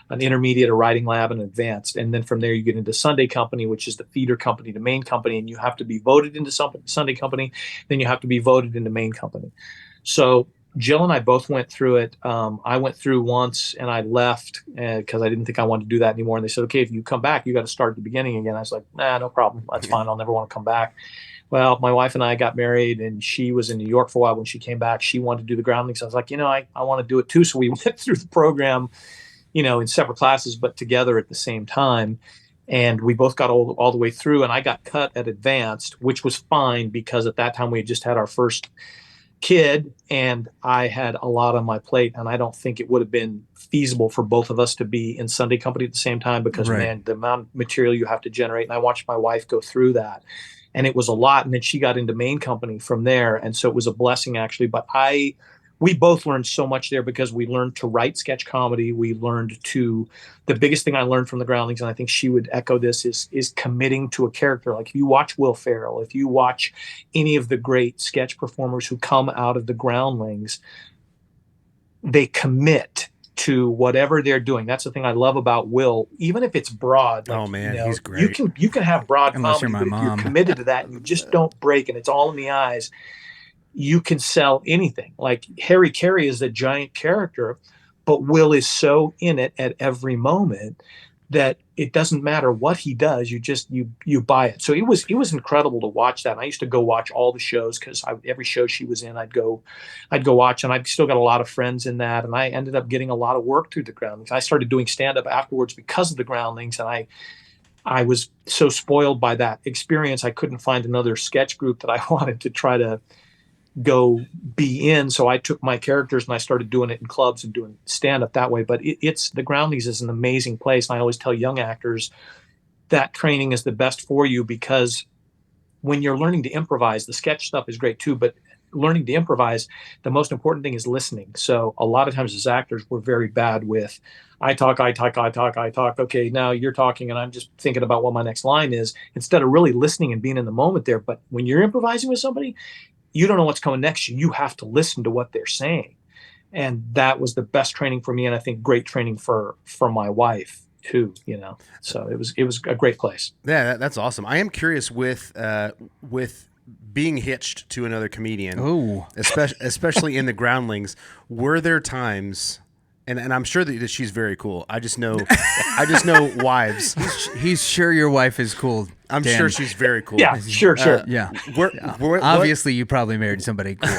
an intermediate, a writing lab, and advanced. And then from there you get into Sunday Company, which is the feeder company to main company, and you have to be voted into Sunday Company, then you have to be voted into main company. So Jill and I both went through it. I went through once and I left because I didn't think I wanted to do that anymore. And they said, "Okay, if you come back, you got to start at the beginning again." I was like, "Nah, no problem. That's fine. I'll never want to come back." Well, my wife and I got married, and she was in New York for a while. When she came back, she wanted to do the Groundlings. I was like, I want to do it too. So we went through the program, in separate classes, but together at the same time. And we both got all the way through, and I got cut at advanced, which was fine because at that time we had just had our first kid and I had a lot on my plate, and I don't think it would have been feasible for both of us to be in Sunday company at the same time because, man, the amount of material you have to generate. And I watched my wife go through that, and it was a lot. And then she got into main company from there. And so it was a blessing, actually. But we both learned so much there because we learned to write sketch comedy. We learned the biggest thing I learned from the Groundlings, and I think she would echo this, is committing to a character. Like if you watch Will Ferrell, if you watch any of the great sketch performers who come out of the Groundlings, they commit to whatever they're doing. That's the thing I love about Will, even if it's broad. Like, oh man, he's great. You can have broad Unless comedy, you're my but if mom. you're committed to that and you just don't break and it's all in the eyes, you can sell anything. Like Harry Carey is a giant character, but Will is so in it at every moment that it doesn't matter what he does. You buy it. So it was incredible to watch that. And I used to go watch all the shows because every show she was in, I'd go watch, and I've still got a lot of friends in that. And I ended up getting a lot of work through the Groundlings. I started doing stand-up afterwards because of the Groundlings, and I was so spoiled by that experience. I couldn't find another sketch group that I wanted to try to go be in. So I took my characters and I started doing it in clubs and doing stand up that way. But it's the Groundlings is an amazing place. And I always tell young actors that training is the best for you, because when you're learning to improvise, the sketch stuff is great too, but learning to improvise, the most important thing is listening. So a lot of times as actors, we're very bad with I talk. Okay, now you're talking and I'm just thinking about what my next line is instead of really listening and being in the moment there. But when you're improvising with somebody, you don't know what's coming next. You have to listen to what they're saying. And that was the best training for me. And I think great training for my wife too, so it was a great place. Yeah, that's awesome. I am curious with being hitched to another comedian, especially in the Groundlings, were there times, and I'm sure that she's very cool. I just know wives. He's sure your wife is cool. I'm Dan. sure she's very cool. Yeah, sure. Yeah. Obviously, you probably married somebody cool.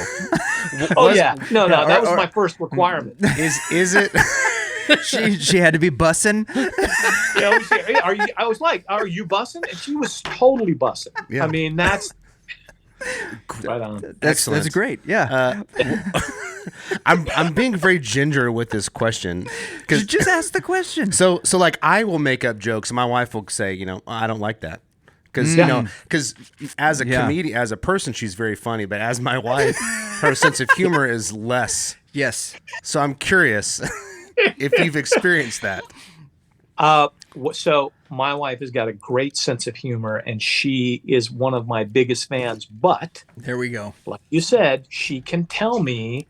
No, that was my first requirement. Is it? she had to be bussing. I was like, are you bussing? And she was totally bussing. Yeah. I mean, that's right on. That's great. Yeah. I'm being very ginger with this question because just ask the question. So like I will make up jokes and my wife will say, I don't like that. Because because as a comedian, as a person, she's very funny, but as my wife, her sense of humor is less. Yes. So I'm curious if you've experienced that. So my wife has got a great sense of humor, and she is one of my biggest fans. But there we go. Like you said, she can tell me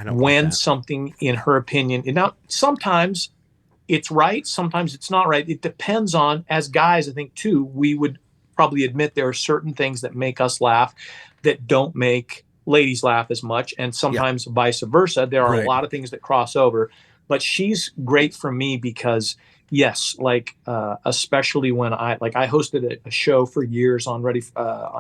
when something, in her opinion, and now sometimes it's right, sometimes it's not right. It depends on, as guys, I think too, we would probably admit there are certain things that make us laugh that don't make ladies laugh as much, and sometimes vice versa. There are a lot of things that cross over, but she's great for me because yes, like especially when I hosted a show for years on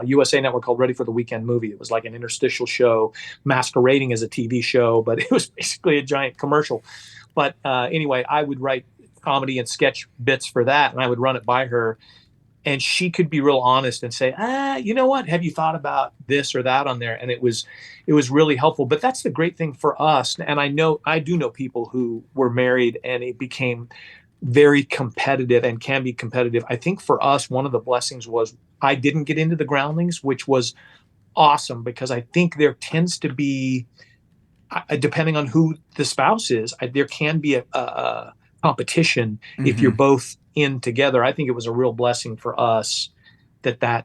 USA Network called Ready for the Weekend Movie. It was like an interstitial show masquerading as a TV show, but it was basically a giant commercial. But anyway, I would write comedy and sketch bits for that, and I would run it by her. And she could be real honest and say, you know what? Have you thought about this or that on there? And it was really helpful. But that's the great thing for us. And I do know people who were married and it became very competitive and can be competitive. I think for us, one of the blessings was I didn't get into the Groundlings, which was awesome because I think there tends to be, depending on who the spouse is, there can be a competition if you're both in together. I think it was a real blessing for us that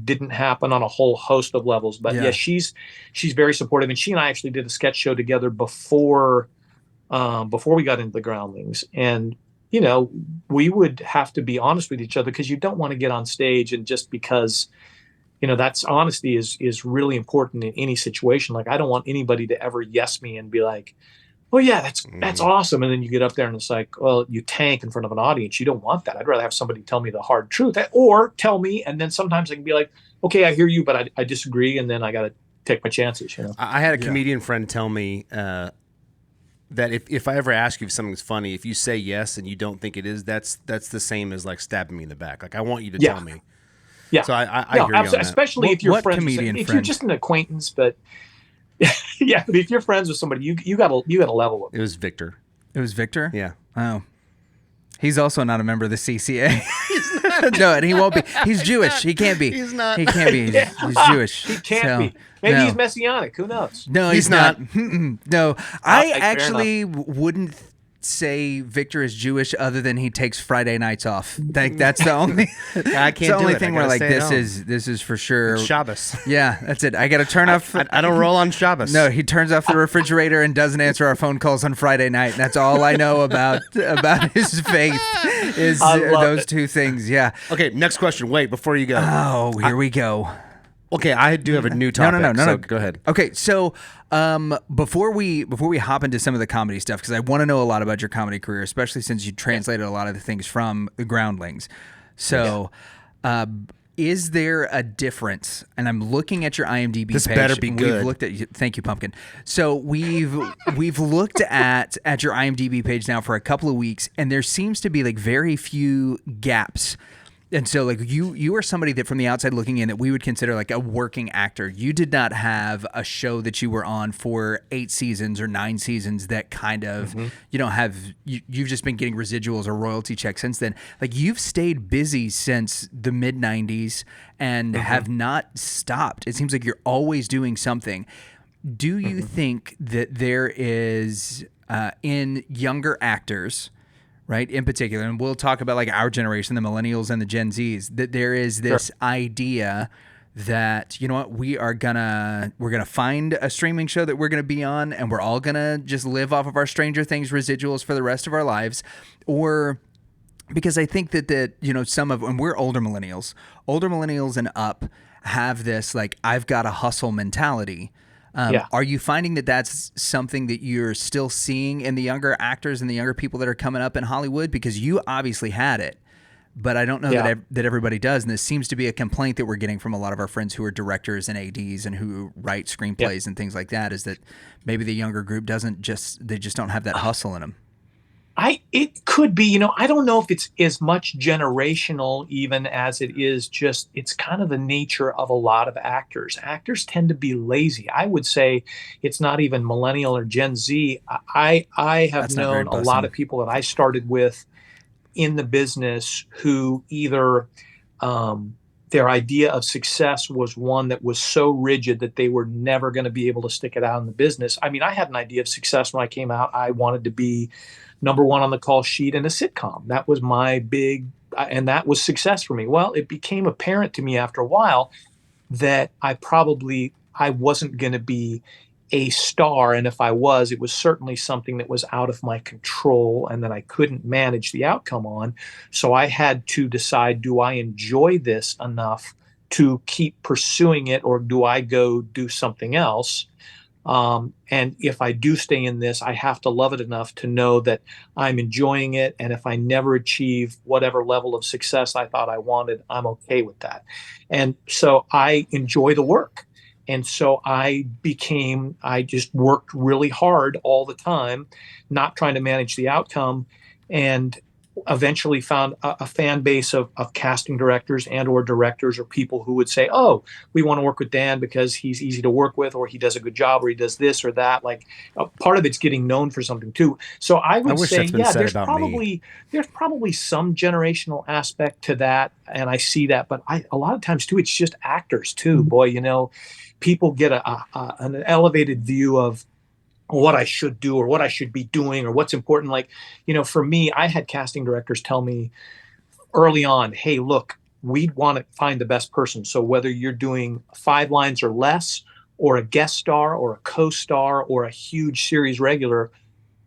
didn't happen on a whole host of levels. But yeah, she's very supportive, and she and I actually did a sketch show together before we got into the Groundlings. And we would have to be honest with each other because you don't want to get on stage and just because that's honesty is really important in any situation. Like I don't want anybody to ever yes me and be like, oh yeah, that's awesome. And then you get up there and it's like, well, you tank in front of an audience. You don't want that. I'd rather have somebody tell me the hard truth or tell me. And then sometimes I can be like, okay, I hear you, but I disagree. And then I got to take my chances. I had a comedian friend tell me that if I ever ask you if something's funny, if you say yes and you don't think it is, that's the same as like stabbing me in the back. Like I want you to tell me. Yeah. So I hear you on that. Especially if you're friends, if you're just an acquaintance, but Yeah, but if you're friends with somebody, you got to level with. It was Victor. It was Victor? Yeah. Oh. He's also not a member of the CCA. No, and he won't be. He's Jewish. He can't be. He's not. He can't be. He's Jewish. He can't So, be. Maybe no. he's messianic. Who knows? No, he's not. No, I actually wouldn't say Victor is Jewish other than he takes Friday nights off. That's the only. I can't the only do it. thing I where gotta like stay at home. this is for sure. It's Shabbos. Yeah, that's it. I got to turn off. I don't roll on Shabbos. No, he turns off the refrigerator and doesn't answer our phone calls on Friday night. That's all I know about his faith is those two things. Yeah. Okay, next question. Wait, before you go. Oh, here we go. Okay, I do have a new topic. No. Go ahead. Okay, so before we hop into some of the comedy stuff, because I want to know a lot about your comedy career, especially since you translated a lot of the things from the Groundlings. So, is there a difference? And I'm looking at your IMDb This page. better be and good. We've looked at. Thank you, Pumpkin. So we've looked at your IMDb page now for a couple of weeks, and there seems to be like very few gaps. And so, like, you are somebody that from the outside looking in that we would consider like a working actor. You did not have a show that you were on for 8 seasons or 9 seasons that kind of, you don't have, you've just been getting residuals or royalty checks since then. Like, you've stayed busy since the mid-90s and have not stopped. It seems like you're always doing something. Do you think that there is, in younger actors, right, in particular, and we'll talk about like our generation, the millennials and the Gen Zs, that there is this idea that, you know what, we're gonna find a streaming show that we're gonna be on, and we're all gonna just live off of our Stranger Things residuals for the rest of our lives, or because I think that you know, and we're older millennials and up have this like I've got a hustle mentality. Are you finding that that's something that you're still seeing in the younger actors and the younger people that are coming up in Hollywood? Because you obviously had it, but I don't know that everybody does. And this seems to be a complaint that we're getting from a lot of our friends who are directors and ADs and who write screenplays and things like that, is that maybe the younger group they just don't have that hustle in them. It could be, you know, I don't know if it's as much generational even as it is just, it's kind of the nature of a lot of actors. Actors tend to be lazy. I would say it's not even millennial or Gen Z. I have known a lot of people that I started with in the business who either their idea of success was one that was so rigid that they were never going to be able to stick it out in the business. I mean, I had an idea of success when I came out. I wanted to be number one on the call sheet in a sitcom. That was my big, and that was success for me. Well, it became apparent to me after a while that I wasn't going to be a star. And if I was, it was certainly something that was out of my control and that I couldn't manage the outcome on. So I had to decide, do I enjoy this enough to keep pursuing it, or do I go do something else? And if I do stay in this, I have to love it enough to know that I'm enjoying it. And if I never achieve whatever level of success I thought I wanted, I'm okay with that. And so I enjoy the work. And so I just worked really hard all the time, not trying to manage the outcome, and eventually found a fan base of casting directors and or directors or people who would say, oh, we want to work with Dan because he's easy to work with, or he does a good job, or he does this or that. Like part of it's getting known for something too. So I would say, there's probably some generational aspect to that. And I see that, but a lot of times too, it's just actors too. Boy, you know, people get an elevated view of what I should do or what I should be doing or what's important. Like, you know, for me, I had casting directors tell me early on, hey, look, we'd want to find the best person. So whether you're doing 5 lines or less, or a guest star or a co-star or a huge series regular,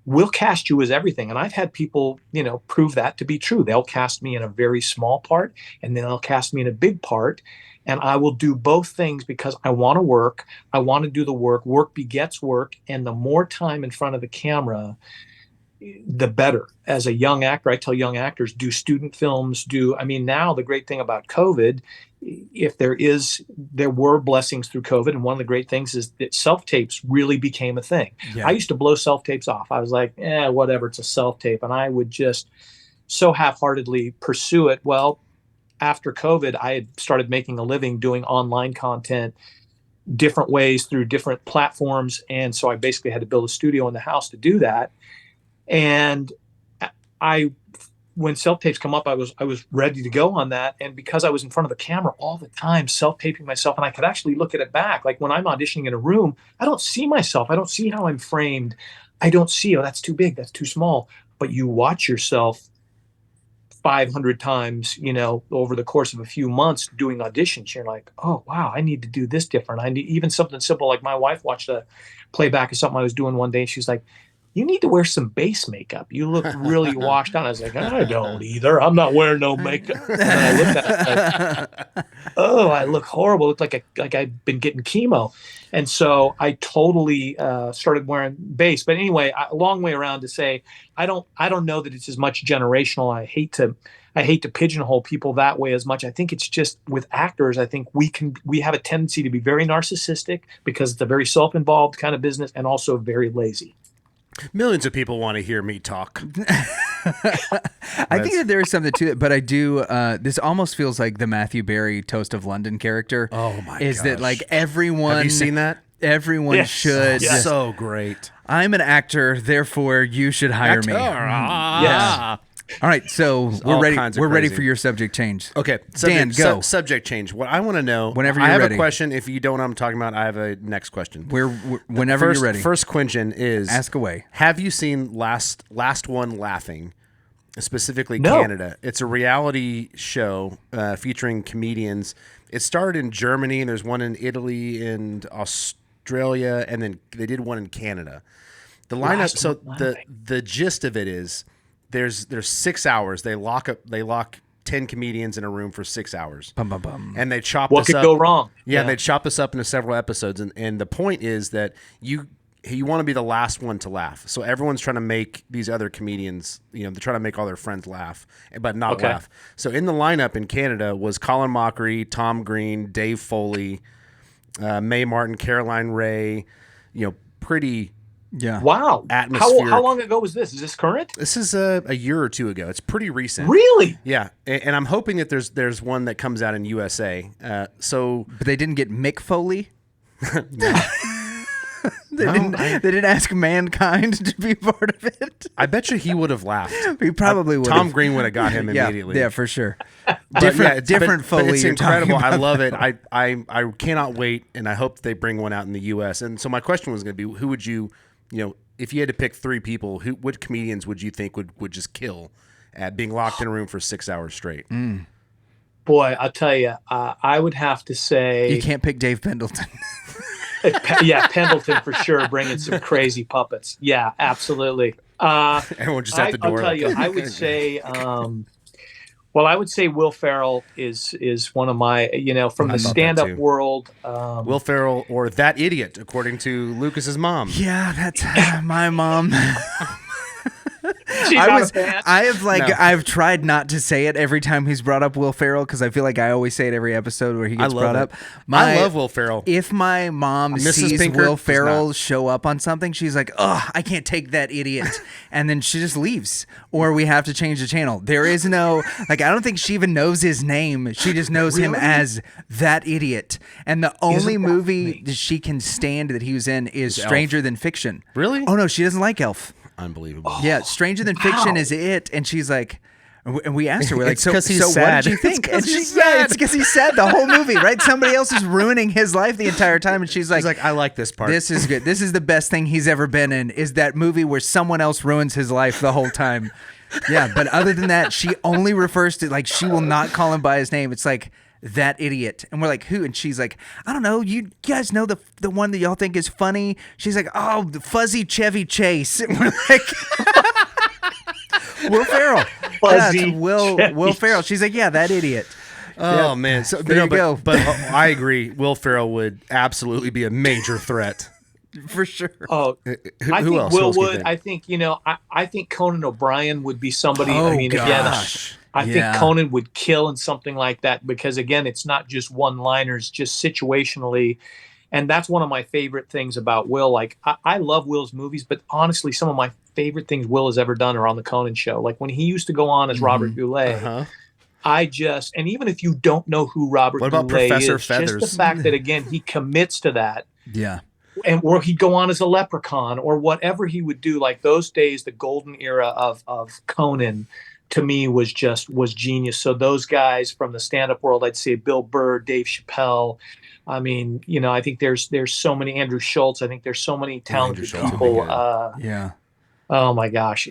we'll cast you as everything. And I've had people, you know, prove that to be true. They'll cast me in a very small part, and then they'll cast me in a big part. And I will do both things because I want to work. I want to do the work. Work begets work. And the more time in front of the camera, the better. As a young actor, I tell young actors, do student films, now the great thing about COVID, if there were blessings through COVID. And one of the great things is that self-tapes really became a thing. Yeah. I used to blow self-tapes off. I was like, whatever, it's a self-tape. And I would just so half-heartedly pursue it. Well, after COVID, I had started making a living doing online content, different ways through different platforms. And so I basically had to build a studio in the house to do that. And when self-tapes come up, I was ready to go on that. And because I was in front of the camera all the time, self-taping myself, and I could actually look at it back. Like when I'm auditioning in a room, I don't see myself. I don't see how I'm framed. I don't see, oh, that's too big, that's too small. But you watch yourself 500 times, over the course of a few months doing auditions. You're like, oh, wow, I need to do this different. I need even something simple. Like my wife watched a playback of something I was doing one day. And she's like, you need to wear some base makeup. You look really washed out. I was like, I don't either. I'm not wearing no makeup. And I looked at it like, oh, I look horrible. Look like I've been getting chemo. And so I totally started wearing base. But anyway, a long way around to say, I don't know that it's as much generational. I hate to pigeonhole people that way as much. I think it's just with actors. I think we have a tendency to be very narcissistic because it's a very self-involved kind of business, and also very lazy. Millions of people want to hear me talk. I think that there is something to it, but I do. This almost feels like the Matthew Berry Toast of London character. Oh my! Is gosh. that like everyone? Have you seen that? Everyone should. Yes. So great. I'm an actor, therefore you should hire me. Yes. All right, so we're ready. We're ready for your subject change. Okay, Dan, go. Subject change. What I want to know. Whenever I you're have ready. a question. If you don't know what I'm talking about, I have a next question. Whenever you're ready. First question is: ask away. Have you seen Last One Laughing? Specifically, No. Canada. It's a reality show featuring comedians. It started in Germany, and there's one in Italy and Australia, and then they did one in Canada. The lineup. So the gist of it is. There's 6 hours. They lock 10 comedians in a room for 6 hours. Bum, bum, bum. And they chop What this could up. go wrong? Yeah, they chop this up into several episodes. And the point is that you want to be the last one to laugh. So everyone's trying to make these other comedians, they're trying to make all their friends laugh, but not laugh. So in the lineup in Canada was Colin Mockery, Tom Green, Dave Foley, Mae Martin, Caroline Ray, pretty... Yeah. Wow. Atmospheric. How long ago was this? Is this current? This is a year or two ago. It's pretty recent. Really? Yeah, and I'm hoping that there's one that comes out in USA. But they didn't get Mick Foley. They didn't ask Mankind to be part of it. I bet you he would have laughed. He probably would. Tom Green would have got him immediately. Yeah, for sure. Different Foley. But it's incredible. I love it. I cannot wait, and I hope they bring one out in the U.S. And so my question was going to be, who would you, if you had to pick three people, what comedians would you think would just kill at being locked in a room for 6 hours straight? Boy, I'll tell you, I would have to say... You can't pick Dave Pendleton. Yeah, Pendleton for sure, bringing some crazy puppets. Yeah, absolutely. Everyone just at the door. I'll tell you, I would say... I would say Will Ferrell is one of my, from the stand-up world. Will Ferrell, or that idiot, according to Lucas's mom. Yeah, that's my mom. She's I've tried not to say it every time he's brought up Will Ferrell because I feel like I always say it every episode where he gets brought up. I love Will Ferrell. If my mom sees Will Ferrell show up on something, she's like, "Oh, I can't take that idiot," and then she just leaves, or we have to change the channel. There is no I don't think she even knows his name. She just knows him as that idiot. And the only movie that she can stand that he was in is Stranger Than Fiction. Really? Oh no, she doesn't like Elf. Unbelievable. Yeah, Stranger Than Fiction is it, and she's like, and we asked her, we're like, so what did you think? It's because he's sad the whole movie, right? Somebody else is ruining his life the entire time, and she's like, I like this part. This is good. This is the best thing he's ever been in. Is that movie where someone else ruins his life the whole time? Yeah, but other than that, she only refers to she will not call him by his name. It's like, that idiot. And we're like, who? And she's like, I don't know. You guys know the one that y'all think is funny? She's like, oh, the fuzzy Chevy Chase. And we're like, Will Ferrell. Will Ferrell. She's like, yeah, that idiot. Oh, man. So, there you go. But I agree. Will Ferrell would absolutely be a major threat. For sure. Oh, who I think else? Will would. I think, I think Conan O'Brien would be somebody. Gosh. I think Conan would kill in something like that because, again, it's not just one-liners, just situationally. And that's one of my favorite things about Will. Like, I love Will's movies, but honestly, some of my favorite things Will has ever done are on the Conan show. Like when he used to go on as Robert Goulet. and even if you don't know who Robert What about Goulet Professor is, Feathers? just the fact that, again, he commits to that. Yeah. And or he'd go on as a leprechaun or whatever he would do. Like those days, the golden era of Conan, to me, was genius. So those guys from the stand-up world, I'd say Bill Burr, Dave Chappelle. I mean, I think there's so many, Andrew Schultz. I think there's so many talented people. Yeah. Oh my gosh.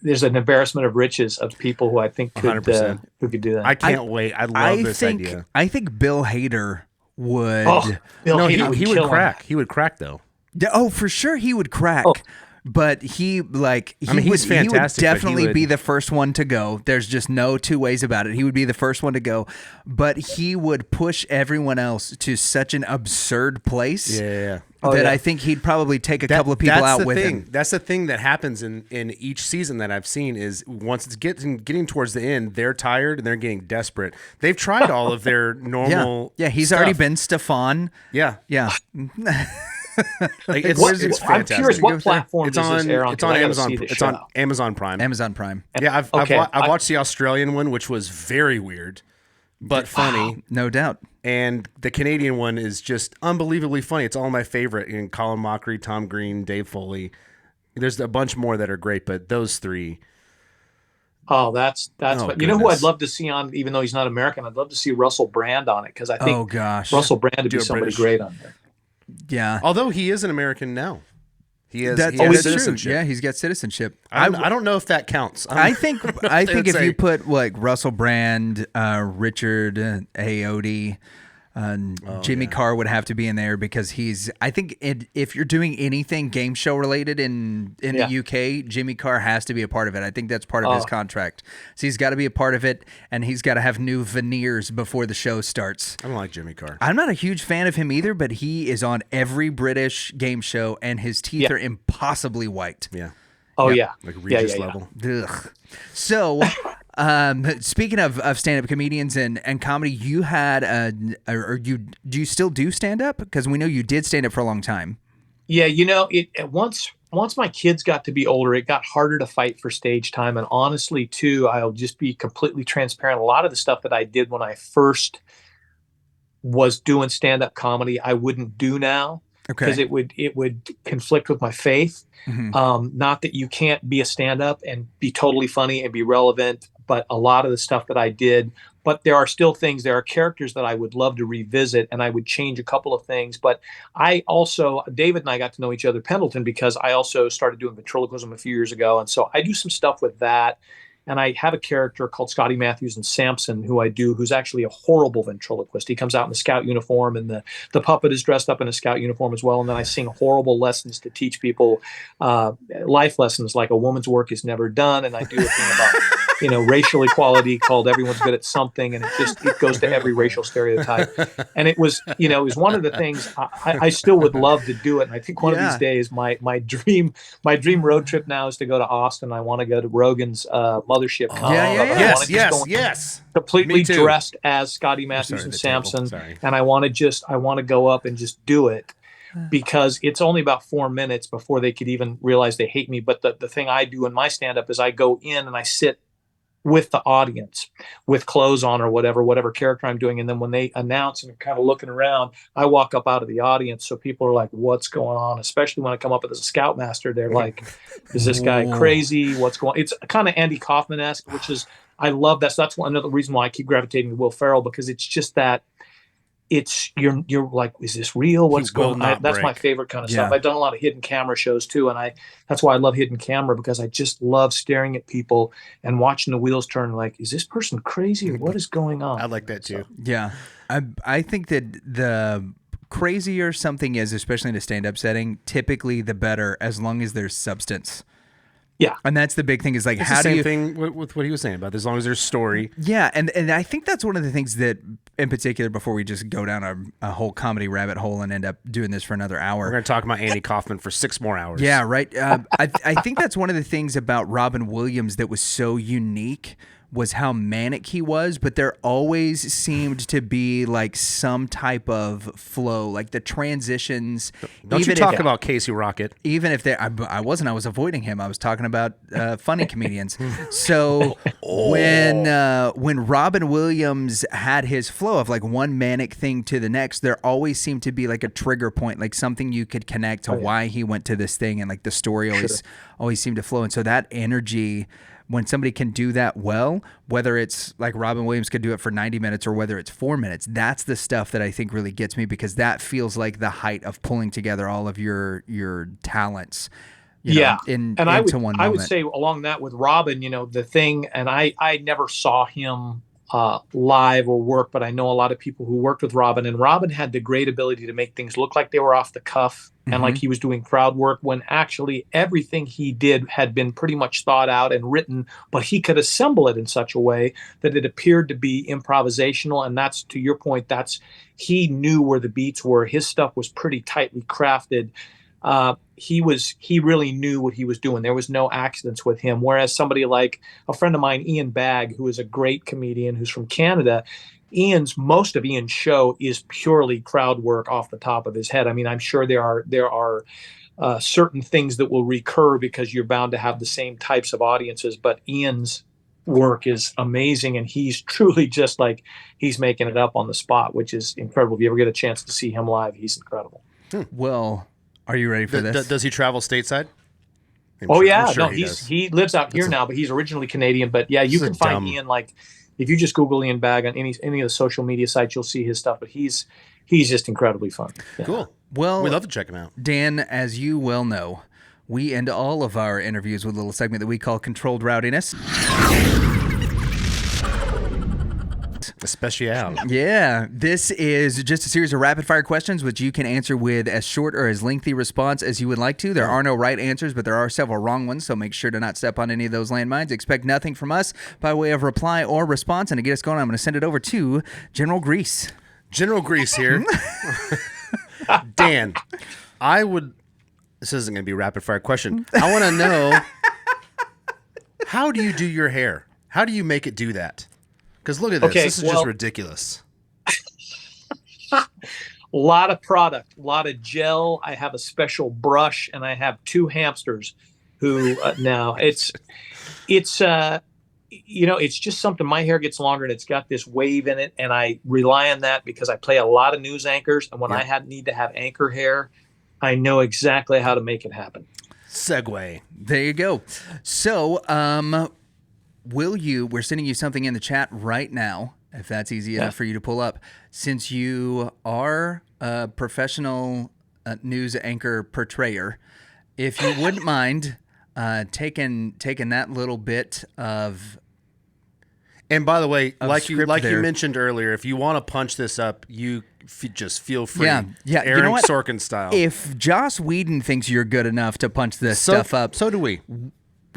There's an embarrassment of riches of people who I think could do that. I can't wait. I love this idea. I think Bill Hader would. Bill Hader he would crack. He would crack though. Oh, for sure he would crack. But he would definitely be the first one to go. There's just no two ways about it. He would be the first one to go, but he would push everyone else to such an absurd place I think he'd probably take a couple of people out with him. That's the thing that happens in each season that I've seen is once it's getting towards the end, they're tired and they're getting desperate. They've tried all of their normal he's stuff. already been Stefan. Yeah. It's fantastic. I'm curious, what platform does this air on? It's on Amazon. It's on Amazon Prime. Amazon Prime. Yeah, I've watched the Australian one, which was very weird, but funny, no doubt. And the Canadian one is just unbelievably funny. It's all my favorite. And Colin Mockery, Tom Green, Dave Foley. There's a bunch more that are great, but those three. Oh, that's you know who I'd love to see on, even though he's not American. I'd love to see Russell Brand on it because I think Russell Brand would be somebody great on there. Yeah. Although he is an American now. He has citizenship. True. Yeah, he's got citizenship. I don't know if that counts. I think if you put like Russell Brand, Richard Ayoade, Jimmy Carr would have to be in there because I think if you're doing anything game show related in the UK, Jimmy Carr has to be a part of it. I think that's part of his contract. So he's got to be a part of it, and he's got to have new veneers before the show starts. I don't like Jimmy Carr. I'm not a huge fan of him either, but he is on every British game show, and his teeth are impossibly white. Yeah. Oh, yeah. Like Regis level. Ugh. So... speaking of stand-up comedians and comedy, you had do you still do stand-up? Because we know you did stand-up for a long time. Yeah, once my kids got to be older, it got harder to fight for stage time. And honestly, too, I'll just be completely transparent. A lot of the stuff that I did when I first was doing stand-up comedy, I wouldn't do now. Because it would conflict with my faith. Mm-hmm. Not that you can't be a stand-up and be totally funny and be relevant, but a lot of the stuff that I did. But there are still things. There are characters that I would love to revisit, and I would change a couple of things. But David and I got to know each other at Pendleton because I also started doing ventriloquism a few years ago, and so I do some stuff with that. And I have a character called Scotty Matthews in Samson who's actually a horrible ventriloquist. He comes out in a scout uniform, and the puppet is dressed up in a scout uniform as well. And then I sing horrible lessons to teach people life lessons like a woman's work is never done. And I do a thing about, racial equality called Everyone's Good at Something. And it goes to every racial stereotype. And it was one of the things I still would love to do it. And I think one of these days, my dream road trip now is to go to Austin. I want to go to Rogan's Mothership. Yes. Completely dressed as Scotty Matthews and Samson, and I want to go up and just do it because it's only about 4 minutes before they could even realize they hate me. But the thing I do in my stand-up is I go in and I sit with the audience with clothes on or whatever character I'm doing. And then when they announce and kind of looking around, I walk up out of the audience. So people are like, what's going on? Especially when I come up as a scoutmaster, they're like, is this guy crazy? What's going on? It's kind of Andy Kaufman-esque, which is, I love that. So that's another reason why I keep gravitating to Will Ferrell, because it's just that you're like, is this real? What's going on? That's my favorite kind of stuff. I've done a lot of hidden camera shows too. And that's why I love hidden camera, because I just love staring at people and watching the wheels turn. Like, is this person crazy or what is going on? I like that too. Yeah. I think that the crazier something is, especially in a stand-up setting, typically the better, as long as there's substance. Yeah. And that's the big thing is like, it's how the do you... same thing with what he was saying about this, as long as there's story. Yeah. And I think that's one of the things that, in particular, before we just go down a whole comedy rabbit hole and end up doing this for another hour. We're going to talk about Andy Kaufman for 6 more hours. Yeah, right. I think that's one of the things about Robin Williams that was so unique was how manic he was, but there always seemed to be like some type of flow, like the transitions. Don't you talk about Casey Rocket? Even if I wasn't, I was avoiding him. I was talking about funny comedians. So when Robin Williams had his flow of like one manic thing to the next, there always seemed to be like a trigger point, like something you could connect to why he went to this thing, and like the story always seemed to flow. And so that energy, when somebody can do that well, whether it's like Robin Williams could do it for 90 minutes or whether it's 4 minutes, that's the stuff that I think really gets me, because that feels like the height of pulling together all of your talents. I would say along that with Robin, the thing, and I never saw him live or work, but I know a lot of people who worked with Robin, and Robin had the great ability to make things look like they were off the cuff and like he was doing crowd work, when actually everything he did had been pretty much thought out and written, but he could assemble it in such a way that it appeared to be improvisational. And that's, to your point, he knew where the beats were. His stuff was pretty tightly crafted. He really knew what he was doing. There was no accidents with him. Whereas somebody like a friend of mine, Ian Bagg, who is a great comedian who's from Canada, most of Ian's show is purely crowd work off the top of his head. I mean, I'm sure there are certain things that will recur because you're bound to have the same types of audiences, but Ian's work is amazing, and he's truly just like he's making it up on the spot, which is incredible. If you ever get a chance to see him live, he's incredible. Well, are you ready for this? Does he travel stateside? He lives out here now, but he's originally Canadian. But yeah, you can find Ian, like if you just Google Ian Bagg on any of the social media sites, you'll see his stuff. But he's just incredibly fun. Yeah. Cool. Well, we'd love to check him out. Dan, as you well know, we end all of our interviews with a little segment that we call Controlled Rowdiness. Especial. Yeah, this is just a series of rapid-fire questions which you can answer with as short or as lengthy response as you would like to. There are no right answers, but there are several wrong ones, so make sure to not step on any of those landmines. Expect nothing from us by way of reply or response, and to get us going, I'm going to send it over to General Grease. General Grease here. Dan, this isn't going to be a rapid-fire question. I want to know, how do you do your hair? How do you make it do that? Because look at this. This is just ridiculous. A lot of product, a lot of gel. I have a special brush, and I have 2 hamsters who now it's just something. My hair gets longer, and it's got this wave in it, and I rely on that because I play a lot of news anchors, and when I need to have anchor hair, I know exactly how to make it happen. Segue. There you go. So, we're sending you something in the chat right now, if that's easy enough for you to pull up. Since you are a professional news anchor portrayer, if you wouldn't mind taking that little bit of... And by the way, like you mentioned earlier, if you want to punch this up, you just feel free. Yeah. Aaron Sorkin style. If Joss Whedon thinks you're good enough to punch this stuff up... So do we.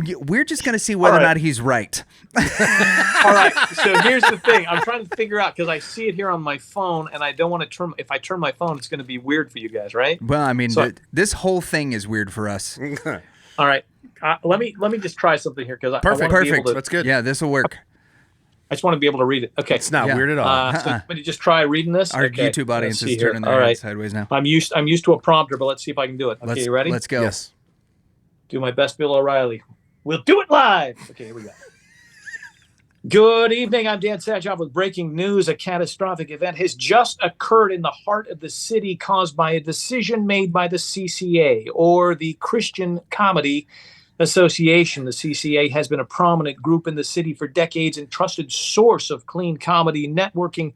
We're just going to see whether or not he's right. All right. So here's the thing. I'm trying to figure out, because I see it here on my phone, and I don't want to turn. If I turn my phone, it's going to be weird for you guys, right? Well, I mean, this whole thing is weird for us. All right. Let me just try something here, because Perfect. That's good. Yeah, this will work. I just want to be able to read it. Okay. It's not weird at all. So let me just try reading this. Our YouTube audience is turning their heads sideways now. I'm used to a prompter, but let's see if I can do it. Okay, you ready? Let's go. Yes. Do my best, Bill O'Reilly. We'll do it live. Okay, here we go. Good evening. I'm Dan Sachoff with breaking news. A catastrophic event has just occurred in the heart of the city, caused by a decision made by the CCA, or the Christian Comedy Association. The CCA has been a prominent group in the city for decades and trusted source of clean comedy networking.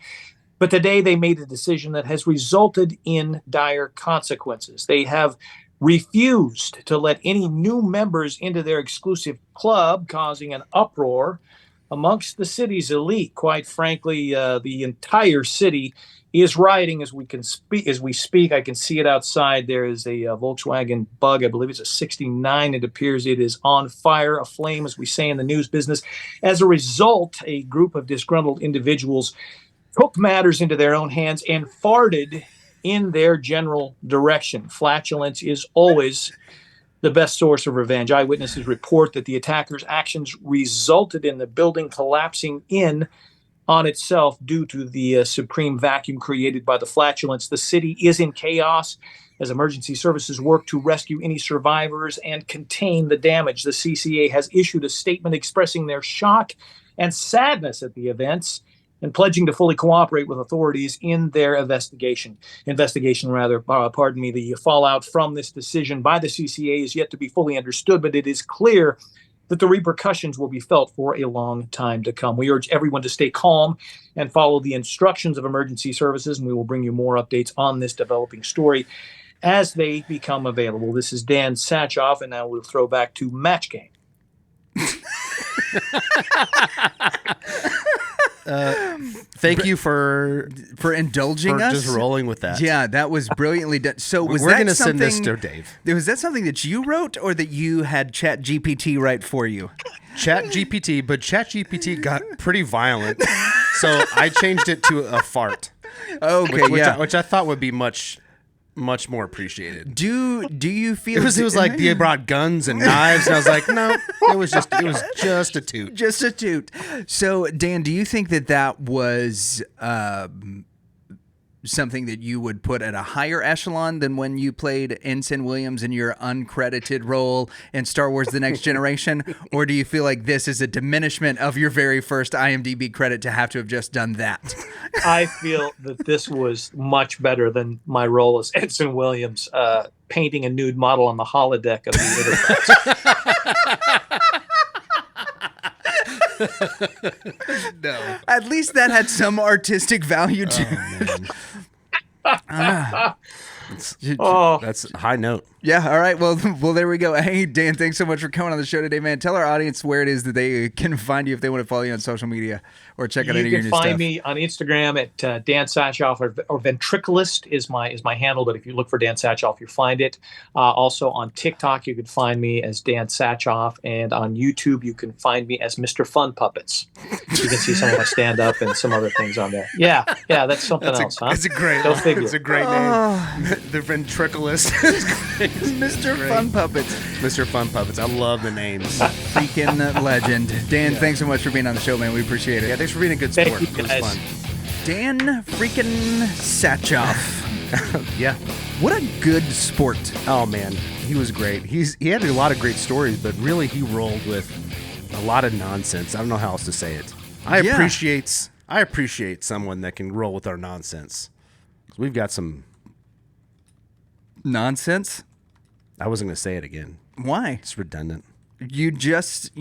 But today they made a decision that has resulted in dire consequences. They have refused to let any new members into their exclusive club, causing an uproar amongst the city's elite. Quite frankly, the entire city is rioting as we speak. I can see it outside. There is a Volkswagen Bug. I believe it's a 69. It appears it is on fire, aflame, as we say in the news business. As a result, a group of disgruntled individuals took matters into their own hands and farted in their general direction. Flatulence is always the best source of revenge. Eyewitnesses report that the attackers' actions resulted in the building collapsing in on itself due to the supreme vacuum created by the flatulence. The city is in chaos as emergency services work to rescue any survivors and contain the damage. The CCA has issued a statement expressing their shock and sadness at the events and pledging to fully cooperate with authorities in their investigation. The fallout from this decision by the CCA is yet to be fully understood, but it is clear that the repercussions will be felt for a long time to come. We urge everyone to stay calm and follow the instructions of emergency services, and we will bring you more updates on this developing story as they become available. This is Dan Sachoff, and now we'll throw back to Match Game. Thank you for indulging us. Just rolling with that. Yeah, that was brilliantly done. So we're going to send this to Dave. Was that something that you wrote or that you had ChatGPT write for you? ChatGPT, but ChatGPT got pretty violent, so I changed it to a fart. Okay, which I thought would be much more appreciated. Do you feel it was like they brought guns and knives, and I was like, no, it was just a toot. Just a toot. So, Dan, do you think that was something that you would put at a higher echelon than when you played Ensign Williams in your uncredited role in Star Wars The Next Generation? Or do you feel like this is a diminishment of your very first IMDb credit to have to have just done that? I feel that this was much better than my role as Ensign Williams, painting a nude model on the holodeck of the Enterprise. No. At least that had some artistic value to it. That's a high note. Yeah, all right. Well, there we go. Hey, Dan, thanks so much for coming on the show today, man. Tell our audience where it is that they can find you if they want to follow you on social media or check out any of your new stuff. You can find me on Instagram at Dan Sachoff, or Ventriculist is my handle, but if you look for Dan Sachoff, you'll find it. Also on TikTok, you can find me as Dan Sachoff, and on YouTube, you can find me as Mr. Fun Puppets. You can see some of my stand-up and some other things on there. Yeah, that's something else, huh? It's a great Go figure. It's a great name. The Ventriculist is great. Mr. Fun Puppets. Mr. Fun Puppets. I love the names. Freaking legend. Dan, thanks so much for being on the show, man. We appreciate it. Yeah, thanks for being a good sport. Thank you, it was fun. Dan freaking Sachoff. Yeah. What a good sport. Oh, man. He was great. He had a lot of great stories, but really he rolled with a lot of nonsense. I don't know how else to say it. I appreciate someone that can roll with our nonsense. We've got some nonsense. I wasn't going to say it again. Why? It's redundant. You just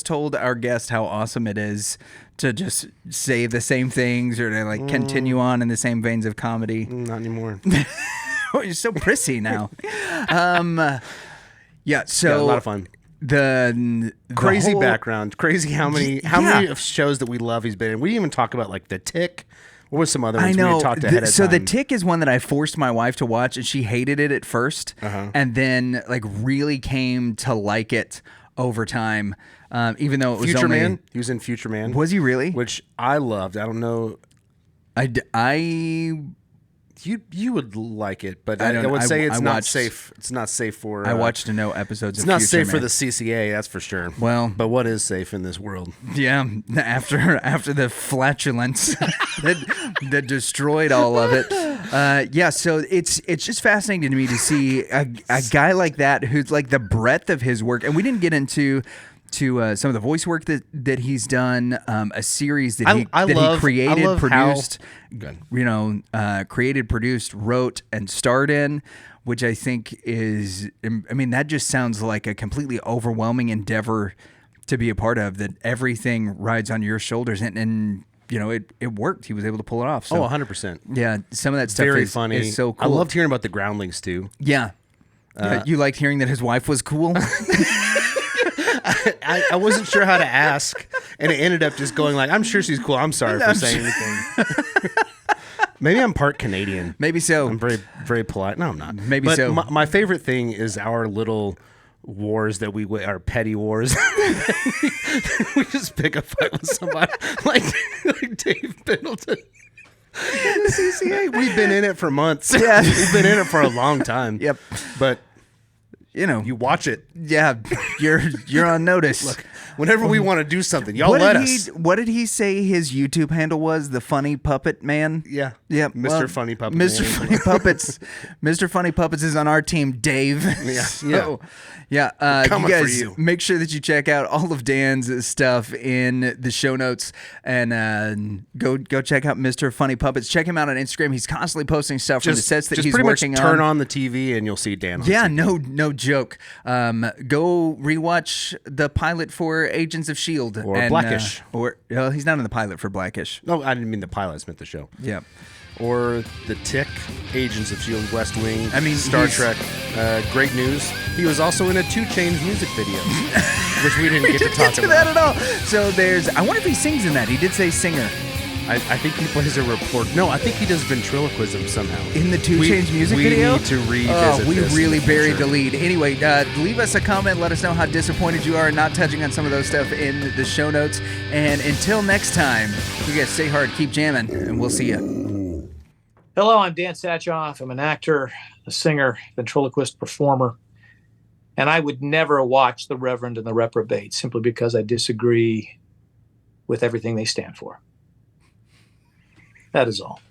told our guest how awesome it is to just say the same things or to continue on in the same veins of comedy. Not anymore. Oh, you're so prissy now. Yeah, so yeah, a lot of fun. The crazy whole background, crazy how many of shows that we love he's been in. We didn't even talk about like The Tick. What was some other ones I know. we had talked ahead of so time? The Tick is one that I forced my wife to watch, and she hated it at first, and then really came to like it over time. Even though it was Future only, Man. He was in Future Man. Was he really? Which I loved. I don't know. You would like it, but I would say it's not safe. It's not safe for. I watched no episodes. It's of not Future safe Man. for the CCA, that's for sure. Well, but what is safe in this world? Yeah, after the flatulence that destroyed all of it. Yeah, so it's just fascinating to me to see a guy like that who's like the breadth of his work, and we didn't get into some of the voice work that he's done, a series that he created, produced, produced, wrote, and starred in, which I think is, that just sounds like a completely overwhelming endeavor to be a part of, that everything rides on your shoulders, and it worked. He was able to pull it off. So, 100%. Yeah, some of that stuff Very is funny. is so cool. I loved hearing about the groundlings too. Yeah. You liked hearing that his wife was cool? I wasn't sure how to ask, and it ended up just going like, I'm sure she's cool. I'm sorry for saying anything. Maybe I'm part Canadian. Maybe so. I'm very, very polite. No, I'm not. Maybe but so. My favorite thing is our little wars that our petty wars. We just pick a fight with somebody like Dave Pendleton. In the CCA. We've been in it for months. Yeah. We've been in it for a long time. Yep. But you know, You watch it. yeah, you're on notice. Look, whenever we want to do something, y'all let us. What did he say his YouTube handle was? The Funny Puppet Man? Yeah. Yeah. Mr. Funny Puppet Mr. Man. Funny Puppets. Mr. Funny Puppets is on our team, Dave. Yeah. So, yeah. Coming you for guys you. make sure that you check out all of Dan's stuff in the show notes and go check out Mr. Funny Puppets. Check him out on Instagram. He's constantly posting stuff from the sets that just he's pretty working much turn on the TV and you'll see Dan on Yeah, TV. no joke. Go rewatch the pilot for Agents of S.H.I.E.L.D. Or Blackish. He's not in the pilot for Blackish. No, I didn't mean the pilot. I meant the show. Yeah. Or The Tick, Agents of S.H.I.E.L.D., West Wing, I mean, Star he's- Trek. Great news. He was also in a 2 Chainz music video, which we didn't get to talk about. that at all. So I wonder if he sings in that. He did say singer. I think he plays a report. No, I think he does ventriloquism somehow. In the 2 Chainz music video? We need to revisit we this really in the buried future. the lead. Anyway, leave us a comment. Let us know how disappointed you are in not touching on some of those stuff in the show notes. And until next time, you guys stay hard, keep jamming, and we'll see you. Hello, I'm Dan Sachoff. I'm an actor, a singer, ventriloquist performer. And I would never watch the Reverend and the Reprobate simply because I disagree with everything they stand for. That is all.